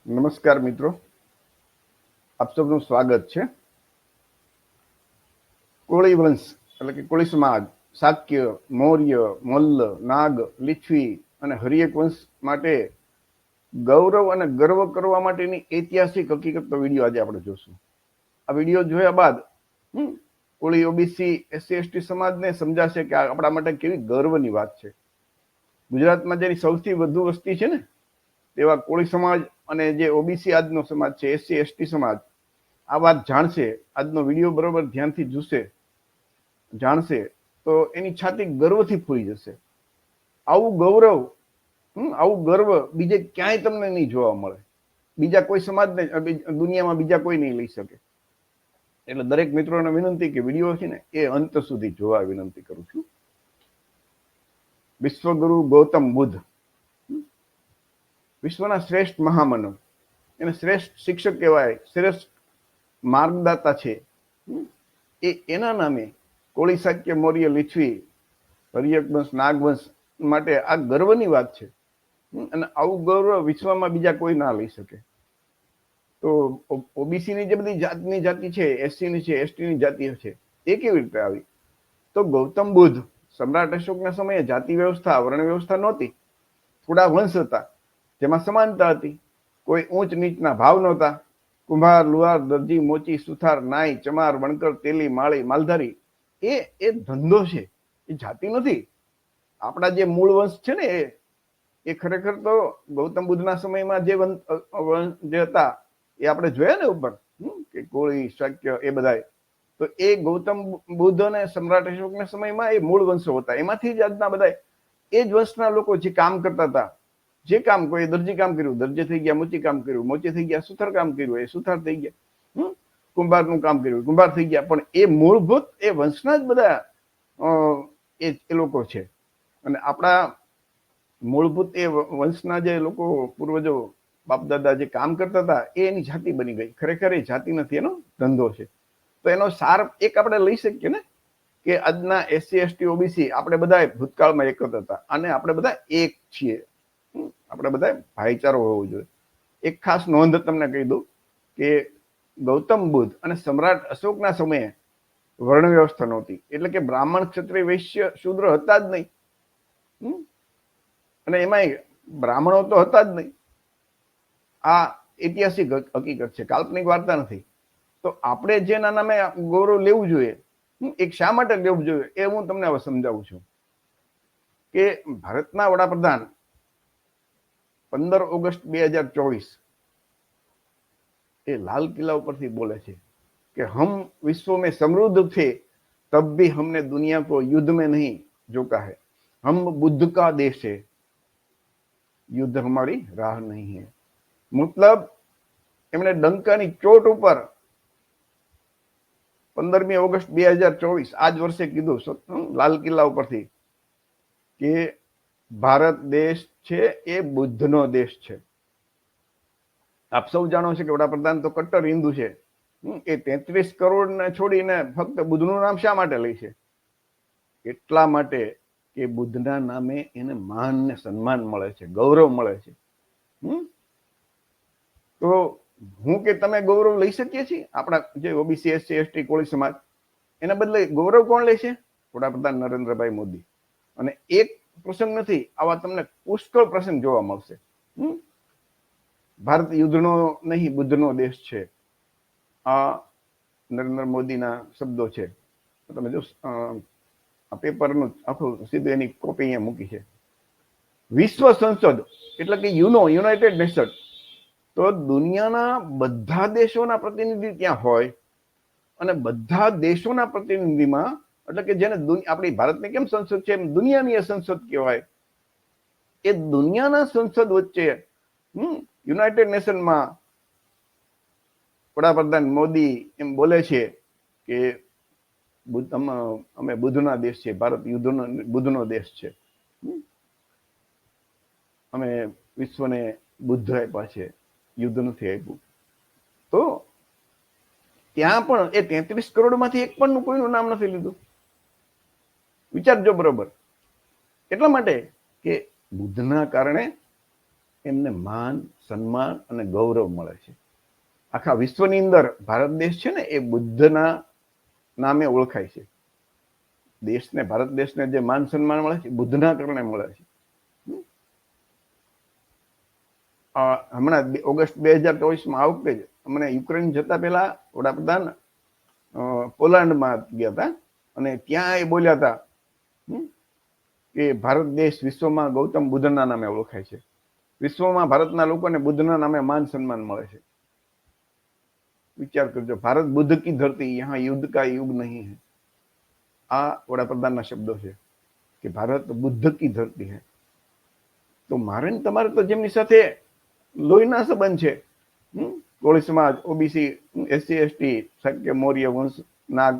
નમસ્કાર મિત્રો, આપ સૌનું સ્વાગત છે. કોળી વંશ એટલે કે કોળી સમાજ, શાક્ય, મૌર્ય, મલ્લ, નાગ, લીછવી અને હરિયક વંશ માટે ગૌરવ અને ગર્વ કરવા માટેની ઐતિહાસિક હકીકતનો વિડીયો આજે આપણે જોશું. આ વિડીયો જોયા બાદ કોળી, ઓબીસી, એસસી એસટી સમાજને સમજાશે કે આપણા માટે કેવી ગર્વની વાત છે. ગુજરાતમાં જેની સૌથી વધુ વસ્તી છે ને તેવા કોળી સમાજ અને જે ઓબીસી આજનો સમાજ છે, એસસી એસટી સમાજ આ વાત જાણશે. આજનો વિડીયો બરોબર ધ્યાનથી જોશે, જાણશે તો એની છાતી ગર્વથી ફૂલી જશે. આવું ગૌરવ, આવું ગર્વ બીજે ક્યાંય તમને નહીં જોવા મળે. બીજા કોઈ સમાજને દુનિયામાં બીજા કોઈ નહીં લઈ શકે. એટલે દરેક મિત્રોને વિનંતી કે વિડીયો છે ને એ અંત સુધી જોવા વિનંતી કરું છું. વિશ્વગુરુ ગૌતમ બુદ્ધ વિશ્વના શ્રેષ્ઠ મહામાનવ, એને શ્રેષ્ઠ શિક્ષક કહેવાય, શ્રેષ્ઠ માર્ગદાતા છે. એના નામે કોળી, શાક્ય, મૌર્ય, લીછવી, હરિયક વંશ, નાગવંશ માટે આ ગર્વની વાત છે. અને આવું ગૌરવ વિશ્વમાં બીજા કોઈ ના લઈ શકે. તો ઓબીસી ની જે બધી જાતની જાતિ છે, એસસી ની છે, એસટી ની જાતિ છે, એ કેવી રીતે આવી? તો ગૌતમ બુદ્ધ, સમ્રાટ અશોકના સમયે જાતિ વ્યવસ્થા, વર્ણ વ્યવસ્થા નહોતી. થોડા વંશ હતા જેમાં સમાનતા હતી. કોઈ ઊંચ નીચના ભાવ નહોતા. કુંભાર, લુહાર, દરજી, મોચી, સુથાર, નાઈ, ચમાર, વણકર, તેલી, માળી, માલધારી, એ ધંધો છે, એ જાતિ નથી. આપણા જે મૂળ વંશ છે ને એ ખરેખર તો ગૌતમ બુદ્ધના સમયમાં જે હતા એ આપણે જોયા ને ઉપર કે કોળી, શાક્ય એ બધા. તો એ ગૌતમ બુદ્ધ અને સમ્રાટ અશોકના સમયમાં એ મૂળ વંશો હતા. એમાંથી જ આજના બધા એ જ વંશના લોકો જે કામ કરતા હતા. જે કામ, કોઈ દરજી કામ કર્યું, દરજી થઈ ગયા. મોચી કામ કર્યું, મોચી થઈ ગયા. સુથાર કામ કર્યું, એ સુથાર થઈ ગયા. કુંભારનું કામ કર્યું, કુંભાર થઈ ગયા. પણ એ મૂળભૂત એ વંશના જ બધા એ લોકો છે. અને આપણા મૂળભૂત એ વંશના જે લોકો, પૂર્વજો, બાપ દાદા જે કામ કરતા હતા એ એની જાતિ બની ગઈ. ખરેખર એ જાતિ નથી, એનો ધંધો છે. તો એનો સાર એક આપણે લઈ શકીએ ને કે આજના એસસી એસટી ઓબીસી આપણે બધા ભૂતકાળમાં એક જ હતા અને આપણે બધા એક છીએ. આપણે બધા ભાઈચારો હોવો જોઈએ. એક ખાસ નોંધ તમને કહી દઉં કે ગૌતમ બુદ્ધ અને સમ્રાટ અશોકના સમયે વર્ણ વ્યવસ્થા નહોતી. એટલે કે બ્રાહ્મણ, ક્ષત્રિય, વૈશ્ય, શૂદ્ર હતા જ નહીં. અને એમાંય બ્રાહ્મણો તો હતા જ નહીં. આ ઐતિહાસિક હકીકત છે, કાલ્પનિક વાર્તા નથી. તો આપણે જેના નામે ગૌરવ લેવું જોઈએ, એક શા માટે લેવું જોઈએ એ હું તમને હવે સમજાવું છું. કે ભારતના વડાપ્રધાન 15 ઓગસ્ટ 2024 એ લાલ કિલ્લા ઉપરથી બોલે છે કે હમ વિશ્વ में समृद्ध थे तब भी हमने दुनिया को युद्ध में नहीं जोका है. हम बुद्ध का देश है, યુદ્ધ હમારી રાહ નહીં હૈ. મતલબ એમણે ડંકાની ચોટ ઉપર 15મી ઓગસ્ટ 2024 આજ વર્ષે કીધું લાલ કિલ્લા ઉપરથી કે ભારત દેશ છે એ બુદ્ધનો દેશ છે. આપ સૌ જાણો છો કે વડાપ્રધાન તો કટ્ટર હિન્દુ છે. એ 33 કરોડ ને છોડીને ફક્ત બુદ્ધનું નામ શા માટે લે છે? એટલા માટે કે બુદ્ધના નામે એને માન ને સન્માન મળે છે, ગૌરવ મળે છે. તો હું કે તમે ગૌરવ લઈ શકીએ છીએ? આપણા જે ઓબીસી, એસસી, એસટી, કોળી સમાજ, એના બદલે ગૌરવ કોણ લે છે? વડાપ્રધાન નરેન્દ્રભાઈ મોદી. અને એક પ્રસંગ નથી, આવા તમને પુષ્કળ પ્રસંગ જોવા મળશે. ભારત યુદ્ધનો નહીં બુદ્ધનો દેશ છે, આ નરેન્દ્ર મોદીના શબ્દો છે. તમે જો આ પેપરનું આખું સીધું એની કોપી અહીંયા મૂકી છે. વિશ્વ સંસદ એટલે કે યુનાઇટેડ નેશન, તો દુનિયાના બધા દેશોના પ્રતિનિધિ ત્યાં હોય. અને બધા દેશોના પ્રતિનિધિમાં એટલે કે જેને આપણી ભારતની કેમ સંસદ છે એમ દુનિયાની સંસદ કહેવાય. એ દુનિયાના સંસદ વચ્ચે યુનાઇટેડ નેશનમાં વડાપ્રધાન મોદી એમ બોલે છે કે અમે બુદ્ધના દેશ છે, ભારત બુદ્ધનો દેશ છે, અમે વિશ્વને બુદ્ધ આપ્યા છે, યુદ્ધ નથી આપ્યું. તો ત્યાં પણ એ 33 કરોડમાંથી એક પણ કોઈનું નામ નથી લીધું. વિચારજો બરોબર. એટલા માટે કે બુદ્ધના કારણે એમને માન, સન્માન અને ગૌરવ મળે છે. આખા વિશ્વની અંદર ભારત દેશ છે ને એ બુદ્ધના નામે ઓળખાય છે. દેશને, ભારત દેશને જે માન સન્માન મળે છે બુદ્ધના કારણે મળે છે. હમણાં ઓગસ્ટ 2024 આ વખતે જ અમને યુક્રેન જતા પહેલા વડાપ્રધાન પોલેન્ડમાં ગયા હતા અને ત્યાં એ બોલ્યા હતા કે ભારત દેશ વિશ્વમાં ગૌતમ બુદ્ધના નામે ઓળખાય છે. વિશ્વમાં ભારતના લોકોને બુદ્ધના નામે માન સન્માન મળે છે. વિચાર કરજો, ભારત બુદ્ધ કી ધરતી, यहाँ युद्ध का युग नहीं है. આ વડાપ્રધાનના શબ્દો છે કે ભારત બુદ્ધ કી ધરતી है. તો મારે ને તમારે તો જેમની સાથે લોહીના સંબંધ છે, કોળી સમાજ, ઓબીસી, એસસી એસટી, શાક્ય, મૌર્ય વંશ, નાગ,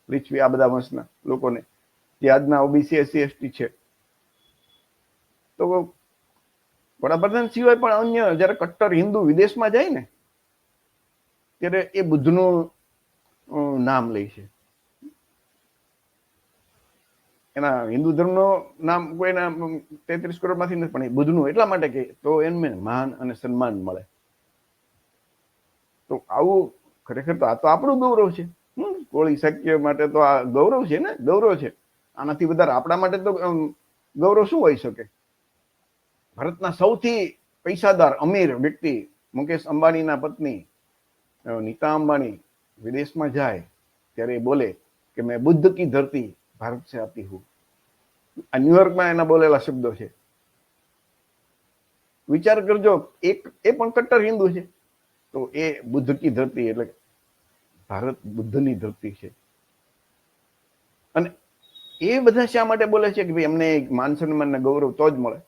લીછવી, આ બધા વંશના લોકોને જે આજના ઓબીસી એસસી એસટી છે, તો વડાપ્રધાન સિવાય પણ અન્ય જયારે કટ્ટર હિન્દુ વિદેશમાં જાય ને ત્યારે એ બુદ્ધનું નામ લે છે. એના હિન્દુ ધર્મનું નામ કોઈના 33 કરોડમાંથી નથી, પણ એ બુદ્ધનું એટલા માટે કે તો એમને માન અને સન્માન મળે. તો આવું ખરેખર તો આ તો આપણું ગૌરવ છે. કોળી શાક્ય માટે તો આ ગૌરવ છે ને, ગૌરવ છે. આનાથી વધારે આપણા માટે તો ગૌરવ શું હોઈ શકે? ભારતના સૌથી પૈસાદાર અમીર વ્યક્તિ મુકેશ અંબાણીના પત્ની નીતા અંબાણી વિદેશમાં જાય ત્યારે એ બોલે કે મેં બુદ્ધ કી ધરતી ભારત से आती हूँ. આ ન્યુયોર્કમાં એના બોલેલા શબ્દો છે. વિચાર કરજો, એ પણ કટ્ટર હિન્દુ છે, તો એ બુદ્ધ કી ધરતી એટલે ભારત બુદ્ધની ધરતી છે. અને એ બધા શા માટે બોલે છે કે ભાઈ એમને માન સન્માન ને ગૌરવ તો જ મળે.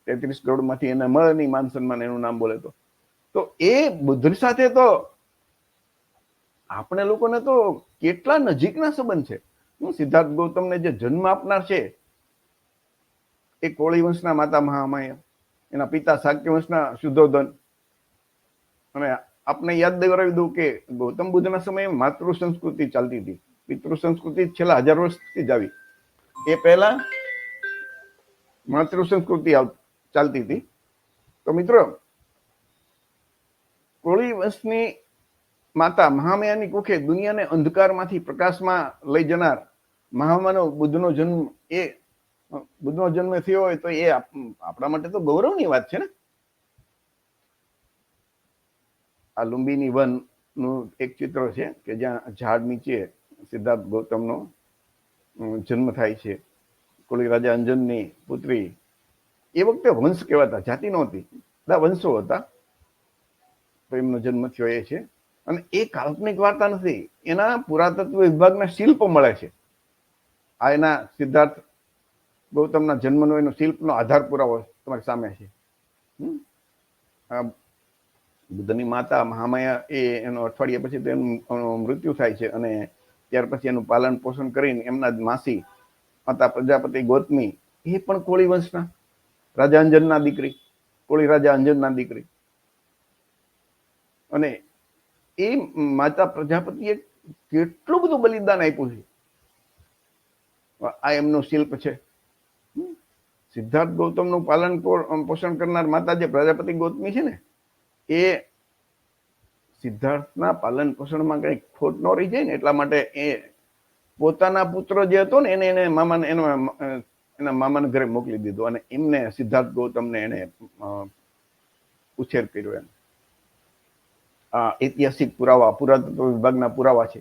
33 કરોડમાંથી એને મળે નહીં માન સન્માન, એનું નામ બોલે તો એ બુદ્ધ સાથે તો આપણે લોકોને તો કેટલા નજીકના સંબંધ છે. સિદ્ધાર્થ ગૌતમને જે જન્મ આપનાર છે એ કોળી વંશના માતા મહામાયા, એના પિતા શાક્ય વંશના શુદ્ધોધન. અને આપને યાદ દેવરાવી દઉં કે ગૌતમ બુદ્ધના સમયે માતૃ સંસ્કૃતિ ચાલતી હતી. પિતૃ સંસ્કૃતિ છેલ્લા 1000 વર્ષથી જ આવી. એ પહેલા માતૃ સંસ્કૃતિ ચાલતી હતી. તો મિત્રો, કોળી વંશની માતા મહામાયાની કુખે દુનિયાને અંધકારમાંથી પ્રકાશમાં લઈ જનાર મહામાનવ બુદ્ધનો જન્મ, એ બુદ્ધનો જન્મ થયો હોય તો એ આપણા માટે તો ગૌરવની વાત છે ને. આ લુંબિની વન નું એક ચિત્ર છે કે જ્યાં ઝાડ નીચે સિદ્ધાર્થ ગૌતમનો જન્મ થાય છે. કોળી રાજા અંજનની પુત્રી, એ વખતે વંશ કહેવાતા, જાતિ નહોતી, બધા વંશો હતા, તો એમનો જન્મ થયો એ છે. અને એ કાલ્પનિક વાર્તા નથી, એના પુરાતત્વ વિભાગના શિલ્પ મળે છે. આ એના સિદ્ધાર્થ ગૌતમના જન્મનો એનો શિલ્પનો આધાર પુરાવો તમારી સામે છે. બુદ્ધની માતા મહામાયા એ એનો અઠવાડિયા પછી તો એનું મૃત્યુ થાય છે અને ત્યાર પછી એનું પાલન પોષણ કરીને એમના જ માસી માતા પ્રજાપતિ ગૌતમી, એ પણ કોળી વંશના રાજા અંજનના દીકરી, કોળી રાજા અંજનના દીકરી. અને એ માતા પ્રજાપતિએ કેટલું બધું બલિદાન આપ્યું છે. આ એમનું શિલ્પ છે. સિદ્ધાર્થ ગૌતમનું પાલન પોષણ કરનાર માતા જે પ્રજાપતિ ગૌતમી છે ને, એ સિદ્ધાર્થના પાલન પોષણમાં કઈ ખોટ ન રહી જાય ને એટલા માટે એ પોતાના પુત્ર જે હતો ને એને એના મામાના ઘરે મોકલી દીધો અને એમને સિદ્ધાર્થ ગૌતમને એને ઉછેર કર્યો. એમ આ ઐતિહાસિક પુરાવા, પુરાતત્વ વિભાગના પુરાવા છે.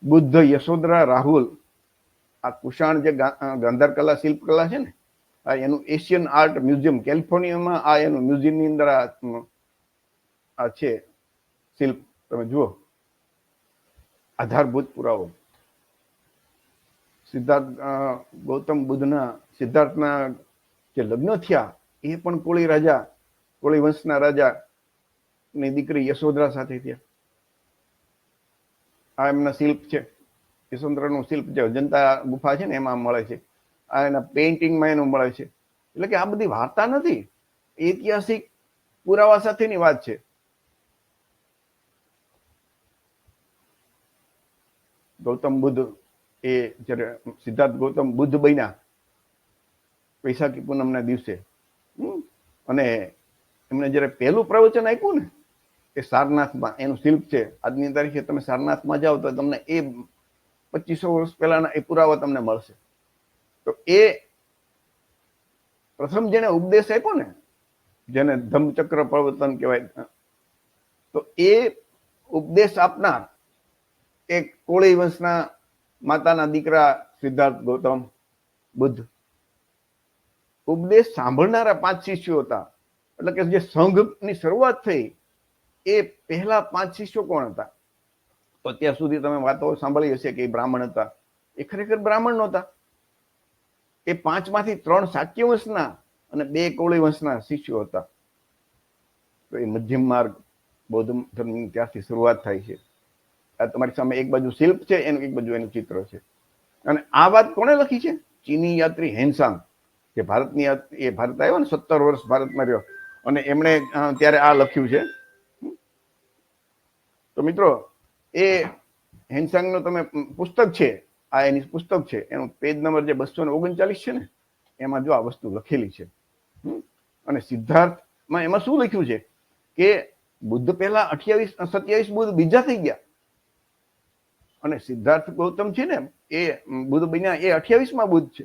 બુદ્ધ, યશોધરા, રાહુલ, આ કુષાણ જે ગાંધાર કલા શિલ્પ કલા છે ને, આ એનું એશિયન આર્ટ મ્યુઝિયમ કેલિફોર્નિયામાં, આ એનું મ્યુઝિયમની અંદર આ છે શિલ્પ, તમે જુઓ. આધારભૂત પુરાવો. સિદ્ધાર્થ ગૌતમ બુદ્ધના સિદ્ધાર્થના જે લગ્ન થયા એ પણ કોળી રાજા, કોળી વંશના રાજા ની દીકરી યશોધરા સાથે થયા. આ એમના શિલ્પ છે, યશોધરાનું શિલ્પ જે અજંતા ગુફા છે ને એમાં મળે છે. આ એના પેઇન્ટિંગમાં એનું મળે છે. એટલે કે આ બધી વાર્તા નથી, ઐતિહાસિક પુરાવા સાથેની વાત છે. ગૌતમ બુદ્ધ એ જ્યારે સિદ્ધાર્થ ગૌતમ બુદ્ધ બન્યા વૈશાખી પૂનમના દિવસે, અને એમણે જયારે પહેલું પ્રવચન આપ્યું ને એ સારનાથમાં, એનું શિલ્પ છે, આજની તારીખે તમે સારનાથમાં જાઓ તો તમને એ 2500 વર્ષ પહેલાના એ પુરાવા તમને મળશે. તો એ પ્રથમ જેને ઉપદેશ આપ્યો ને, જેને ધમ્મચક્ર પ્રવર્તન કહેવાય, તો એ ઉપદેશ આપનાર એક કોળી વંશના માતાના દીકરા સિદ્ધાર્થ ગૌતમ બુદ્ધ. ઉપદેશ સાંભળનારા 5 શિષ્યો હતા. એટલે કે જે સંઘની શરૂઆત થઈ એ પહેલા 5 શિષ્યો કોણ હતા? તો અત્યાર સુધી તમે વાતો સાંભળી હશે કે એ બ્રાહ્મણ હતા. એ ખરેખર બ્રાહ્મણ નહોતા. એ 5 માંથી 3 શાક્ય વંશના અને 2 કોળી વંશના શિષ્યો હતા. તો એ મધ્યમ માર્ગ બૌદ્ધ ધર્મની ત્યાંથી શરૂઆત થાય છે. આ તમારી સામે એક બાજુ શિલ્પ છે, એનું એક બાજુ એનું ચિત્ર છે. અને આ વાત કોણે લખી છે? ચીની યાત્રી હેનસાંગ, જે ભારતની એ ભારત આવ્યો ને, 17 વર્ષ ભારતમાં રહ્યો, અને એમણે ત્યારે આ લખ્યું છે. તો મિત્રો, એ હેનસાંગનું તમે પુસ્તક છે, આ એની પુસ્તક છે, એનું પેજ નંબર જે 239 છે ને, એમાં જો આ વસ્તુ લખેલી છે. અને સિદ્ધાર્થમાં એમાં શું લખ્યું છે કે બુદ્ધ પહેલા 27 બુદ્ધ બીજા થઈ ગયા, અને સિદ્ધાર્થ ગૌતમ છે ને એ બુદ્ધ બન્યા એ 28માં બુદ્ધ છે.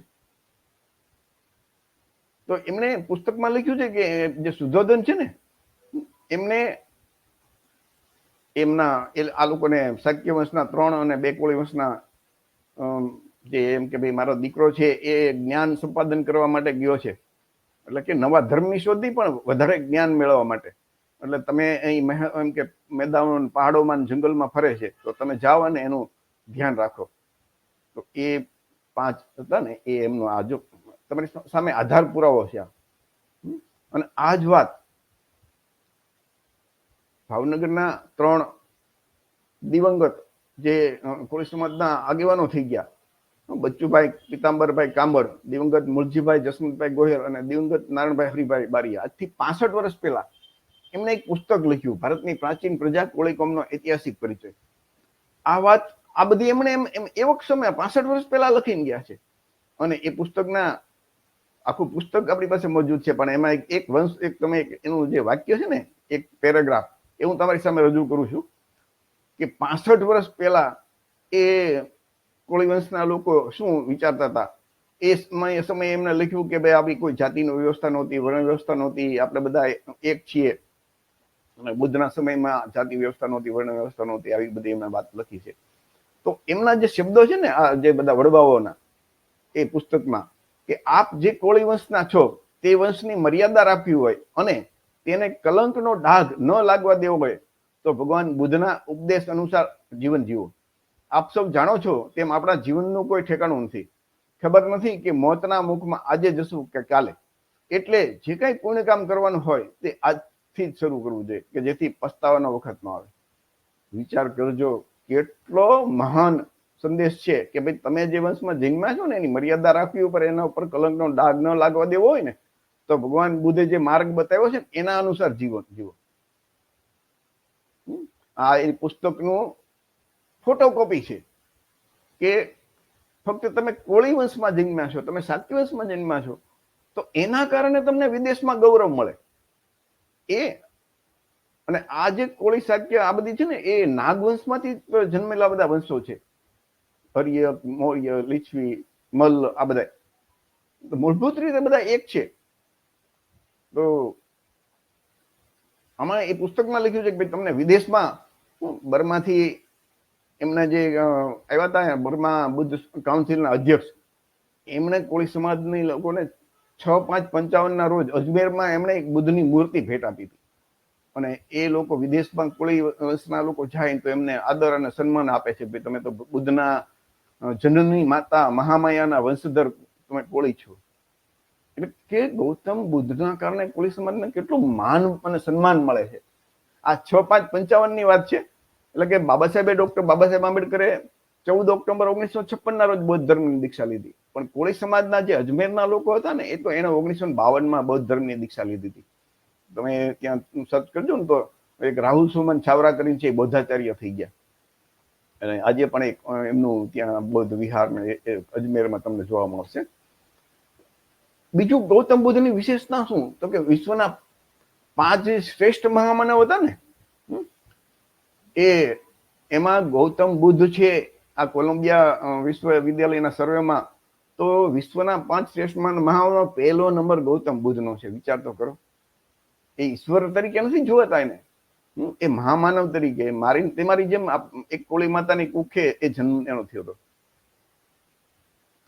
તો એમણે પુસ્તકમાં લખ્યું છે કે જે શુદ્ધોધન છે ને, એમને એમના આ લોકોને શાક્ય વંશના 3 અને 2 કોળી વંશના જે એમ કે ભાઈ મારો દીકરો છે એ જ્ઞાન સંપાદન કરવા માટે ગયો છે, એટલે કે નવા ધર્મની શોધની પણ વધારે જ્ઞાન મેળવવા માટે. એટલે તમે અહીં એમ કે મેદાનો પહાડોમાં જંગલમાં ફરે છે, તો તમે જાઓ અને એનું ધ્યાન રાખો. તો એ 5 હતા ને, એ એમનો આ જો તમારી સામે આધાર પુરાવો છે. અને આ જ વાત ભાવનગરના 3 દિવંગત જે કોળી સમાજના આગેવાનો થઈ ગયા, બચ્ચુભાઈ પિતાંબરભાઈ કાંબર, દિવંગત મુળજીભાઈ જસવંતભાઈ ગોહિલ અને દિવંગત નારણભાઈ હરિભાઈ બારીયા, આજથી 65 વર્ષ પહેલા એમણે એક પુસ્તક લખ્યું, ભારતની પ્રાચીન પ્રજા કોળી કોમનો ઐતિહાસિક પરિચય. આ વાત આ બધી એમણે એમ એવો સમય 65 વર્ષ પહેલા લખીને ગયા છે. અને એ પુસ્તકના આખું પુસ્તક આપણી પાસે મોજૂદ છે, પણ એમાં એક વંશ, એક તમે એનું જે વાક્ય છે ને, એક પેરેગ્રાફ એ હું તમારી સામે રજૂ કરું છું કે 65 વર્ષ પહેલા એ કોળી વંશના લોકો શું વિચારતા હતા. એ સમયે એમને લખ્યું કે ભાઈ આવી કોઈ જાતિની વ્યવસ્થા નહોતી, વર્ણ વ્યવસ્થા નહોતી, આપણે બધા એક છીએ. અને બુદ્ધના સમયમાં જાતિ વ્યવસ્થા નહોતી, વર્ણ વ્યવસ્થા નહોતી, આવી બધી એમને વાત લખી છે. તો એમના જે શબ્દો છે ને, આ જે બધા વડવાઓના એ પુસ્તકમાં, કે આપ જે કોળી વંશના છો તે વંશની મર્યાદા રાખવી હોય અને તેને કલંકનો ડાઘ ન લાગવા દેવો હોય તો ભગવાન બુદ્ધના ઉપદેશ અનુસાર જીવન જીવો. આપ સૌ જાણો છો તેમ આપણા જીવનનું કોઈ ઠેકાણું નથી. ખબર નથી કે મોતના મુખમાં આજે જશું કે કાલે. એટલે જે કઈ પુણ્ય કામ કરવાનું હોય તે આજથી જ શરૂ કરવું જોઈએ, કે જેથી પસ્તાવાનો વખત ન આવે. વિચાર કરજો, કેટલો મહાન સંદેશ છે કે ભાઈ તમે જે વંશમાં જન્મ્યા છો ને એની મર્યાદા રાખવી ઉપર, એના ઉપર કલંકનો ડાઘ ન લાગવા દેવો હોય ને, તો ભગવાન બુદ્ધે જે માર્ગ બતાવ્યો છે એના અનુસાર જીવન જીવો. આ એ પુસ્તકનું ફોટોકોપી છે કે ફક્ત તમે કોળી વંશમાં જન્મ્યા છો, તમે શાક્ય વંશમાં જન્મ્યા છો, તો એના કારણે તમને વિદેશમાં ગૌરવ મળે. એ અને આ જે કોળી શાક્ય આ બધી છે ને, એ નાગવંશમાંથી જન્મેલા બધા વંશો છે. હર્યક, મૌર્ય, લીછવી, મલ્લ, આ બધા મૂળભૂત રીતે બધા એક છે. તો આમાં એ પુસ્તકમાં લખ્યું છે કે ભાઈ તમને વિદેશમાં બર્માથી એમના જે આવ્યા હતા, બર્મા બુદ્ધ કાઉન્સિલના અધ્યક્ષ, એમણે કોળી સમાજની લોકોને 6/5/55 રોજ અજમેરમાં એમણે એક બુદ્ધની મૂર્તિ ભેટ આપી હતી. અને એ લોકો વિદેશમાં કોળી વંશના લોકો જાય તો એમને આદર અને સન્માન આપે છે, ભાઈ તમે તો બુદ્ધના જનની માતા મહામાયાના વંશધર, તમે કોળી છો. એટલે કે ગૌતમ બુદ્ધના કારણે કોળી સમાજને કેટલું માન અને સન્માન મળે છે. આ 6/5/55 વાત છે. એટલે કે ડોક્ટર બાબા સાહેબ આંબેડકરે 14 ઓક્ટોબર 1956 રોજ બૌદ્ધ ધર્મની દીક્ષા લીધી. પણ કોળી સમાજના જે અજમેરના લોકો હતા ને, એ તો એને 1952 બૌદ્ધ ધર્મની દીક્ષા લીધી હતી. તમે ત્યાં સર્ચ કરજો ને તો એક રાહુલ સુમન છાવરા કરીને છે, બૌદ્ધાચાર્ય થઈ ગયા. અને આજે પણ એક એમનું ત્યાં બૌદ્ધ વિહાર અજમેરમાં તમને જોવા મળશે. બીજું ગૌતમ બુદ્ધની વિશેષતા શું? તો કે વિશ્વના 5 શ્રેષ્ઠ મહામાનવ હતા ને, એમાં ગૌતમ બુદ્ધ છે. આ કોલંબિયા વિશ્વવિદ્યાલયના સર્વેમાં તો વિશ્વના 5 શ્રેષ્ઠ મહામાનવ પહેલો નંબર ગૌતમ બુદ્ધનો છે. વિચાર તો કરો. એ ઈશ્વર તરીકે નથી જોવાતા એને, એ મહામાનવ તરીકે. તમારી જેમ એક કોળી માતાની કુખે એ જન્મ એનો થયો હતો.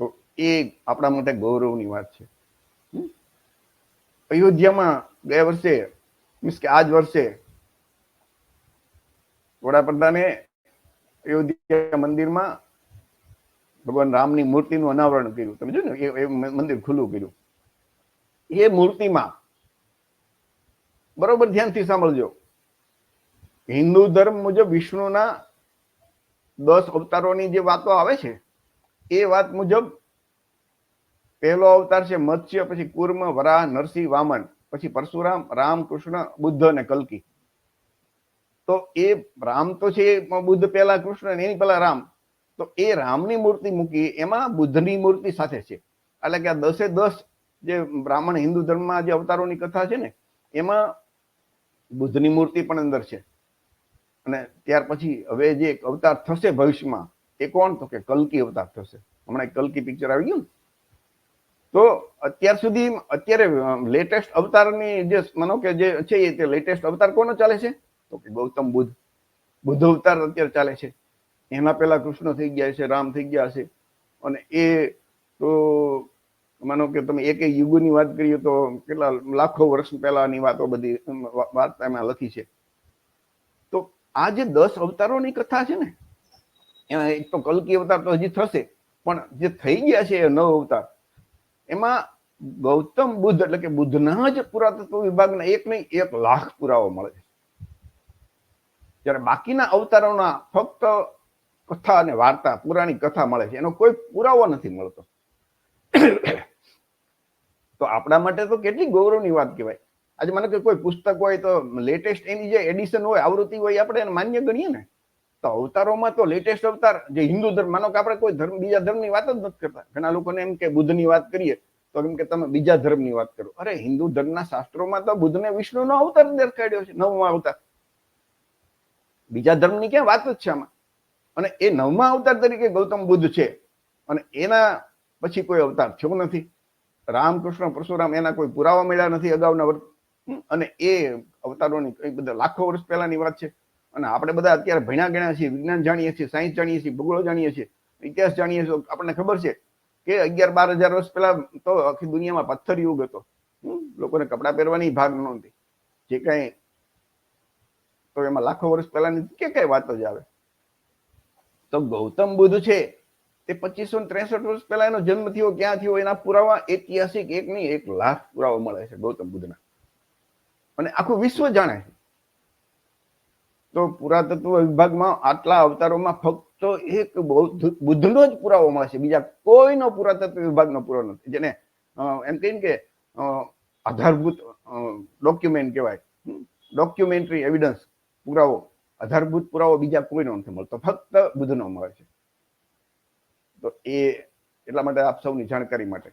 તો એ આપણા માટે ગૌરવની વાત છે. અયોધ્યામાં ગયા વર્ષે, મીન્સ કે આજ વર્ષે વડાપ્રધાને અયોધ્યા મંદિરમાં ભગવાન રામની મૂર્તિનું અનાવરણ કર્યું. તમે જોયું ને, એ મંદિર ખુલ્લું કર્યું. એ મૂર્તિમાં બરોબર ધ્યાનથી સાંભળજો, હિન્દુ ધર્મ મુજબ વિષ્ણુના 10 અવતારોની જે વાતો આવે છે એ વાત મુજબ પહેલો અવતાર છે મત્સ્ય, પછી કુર્મ, વરાહ, નરસિંહ, વામન, પછી પરશુરામ, રામ, કૃષ્ણ, બુદ્ધ અને કલ્કી. તો એ રામ તો છે બુદ્ધ પહેલા કૃષ્ણ, એની પહેલા રામ. તો એ રામની મૂર્તિ મૂકી, એમાં બુદ્ધની મૂર્તિ સાથે છે. એટલે કે આ 10 જે બ્રાહ્મણ હિન્દુ ધર્મમાં જે અવતારોની કથા છે ને, એમાં બુદ્ધની મૂર્તિ પણ અંદર છે. અને ત્યાર પછી હવે જે અવતાર થશે ભવિષ્યમાં, એ કોણ? તો કે કલ્કી અવતાર થશે. હમણાં કલ્કી પિક્ચર આવી ગયું. તો અત્યાર સુધી અત્યારે લેટેસ્ટ અવતારની જે માનો કે જે છે એ લેટેસ્ટ અવતાર કોનો ચાલે છે? તો કે ગૌતમ બુદ્ધ અવતાર અત્યારે ચાલે છે. એના પહેલા કૃષ્ણ થઈ ગયા છે, રામ થઈ ગયા છે. અને એ તો માનો કે તમે એક યુગની વાત કરીએ તો કેટલા લાખો વર્ષ પહેલાની વાતો બધી વાર્તા એમાં લખી છે. તો આ જે 10 અવતારોની કથા છે ને, એમાં એક તો કલ્કી અવતાર તો હજી થશે, પણ જે થઈ ગયા છે 9 અવતાર, એમાં ગૌતમ બુદ્ધ એટલે કે બુદ્ધના જ પુરાતત્વ વિભાગના 1 નહીં 1 લાખ પુરાવો મળે છે. જ્યારે બાકીના અવતારોના ફક્ત કથા અને વાર્તા, પુરાણી કથા મળે છે, એનો કોઈ પુરાવો નથી મળતો. તો આપણા માટે તો કેટલી ગૌરવની વાત કહેવાય. આજે મને કોઈ પુસ્તક હોય તો લેટેસ્ટ એની જે એડિશન હોય, આવૃત્તિ હોય, આપણે એને માન્ય ગણીએ ને. તો અવતારોમાં તો લેટેસ્ટ અવતાર જે હિન્દુ ધર્મ, માનો કે આપણે કોઈ ધર્મ બીજા ધર્મની વાત જ નથી કરતા. ઘણા લોકોને એમ કે બુદ્ધની વાત કરીએ તો એમ કે તમે બીજા ધર્મની વાત કરો. અરે હિન્દુ ધર્મના શાસ્ત્રોમાં તો બુદ્ધને વિષ્ણુનો અવતાર દેખાડ્યો છે, 9મા અવતાર. બીજા ધર્મની ક્યાં વાત જ છે આમાં? અને એ 9મા અવતાર તરીકે ગૌતમ બુદ્ધ છે. અને એના પછી કોઈ અવતાર થયો નથી. રામકૃષ્ણ, પરશુરામ, એના કોઈ પુરાવા મળ્યા નથી અગાઉના વર્ષ. અને એ અવતારોની બધા લાખો વર્ષ પહેલાની વાત છે. અને આપણે બધા અત્યારે ભણ્યા ગણ્યા છીએ, વિજ્ઞાન જાણીએ છીએ, સાયન્સ જાણીએ છીએ, ભૂગોળ જાણીએ છીએ, ઇતિહાસ જાણીએ છીએ. આપણને ખબર છે કે 11-12 હજાર વર્ષ પહેલા તો આખી દુનિયામાં પથ્થર યુગ હતો. લોકોને કપડાં પહેરવાની ભાગ નહોતી. જે કઈ તો એમાં લાખો વર્ષ પહેલાની કે કઈ વાતો જ આવે. તો ગૌતમ બુદ્ધ છે તે 2563 વર્ષ પહેલા એનો જન્મ થયો, ક્યાં થયો, એના પુરાવા ઐતિહાસિક 1 નહીં 1 લાખ પુરાવા મળે છે ગૌતમ બુદ્ધના. અને આખું વિશ્વ જાણે છે. તો પુરાતત્વ વિભાગમાં આટલા અવતારોમાં ફક્ત એક બુદ્ધનો જ પુરાવો મળે છે. બીજા કોઈનો પુરાતત્વ વિભાગનો પુરાવો નથી. જેને એમ કહીને કે આધારભૂત ડોક્યુમેન્ટ કહેવાય, ડોક્યુમેન્ટરી એવિડન્સ, પુરાવો, આધારભૂત પુરાવો બીજા કોઈનો નથી મળતો, ફક્ત બુદ્ધનો મળે છે. તો એ એટલા માટે આપ સૌની જાણકારી માટે.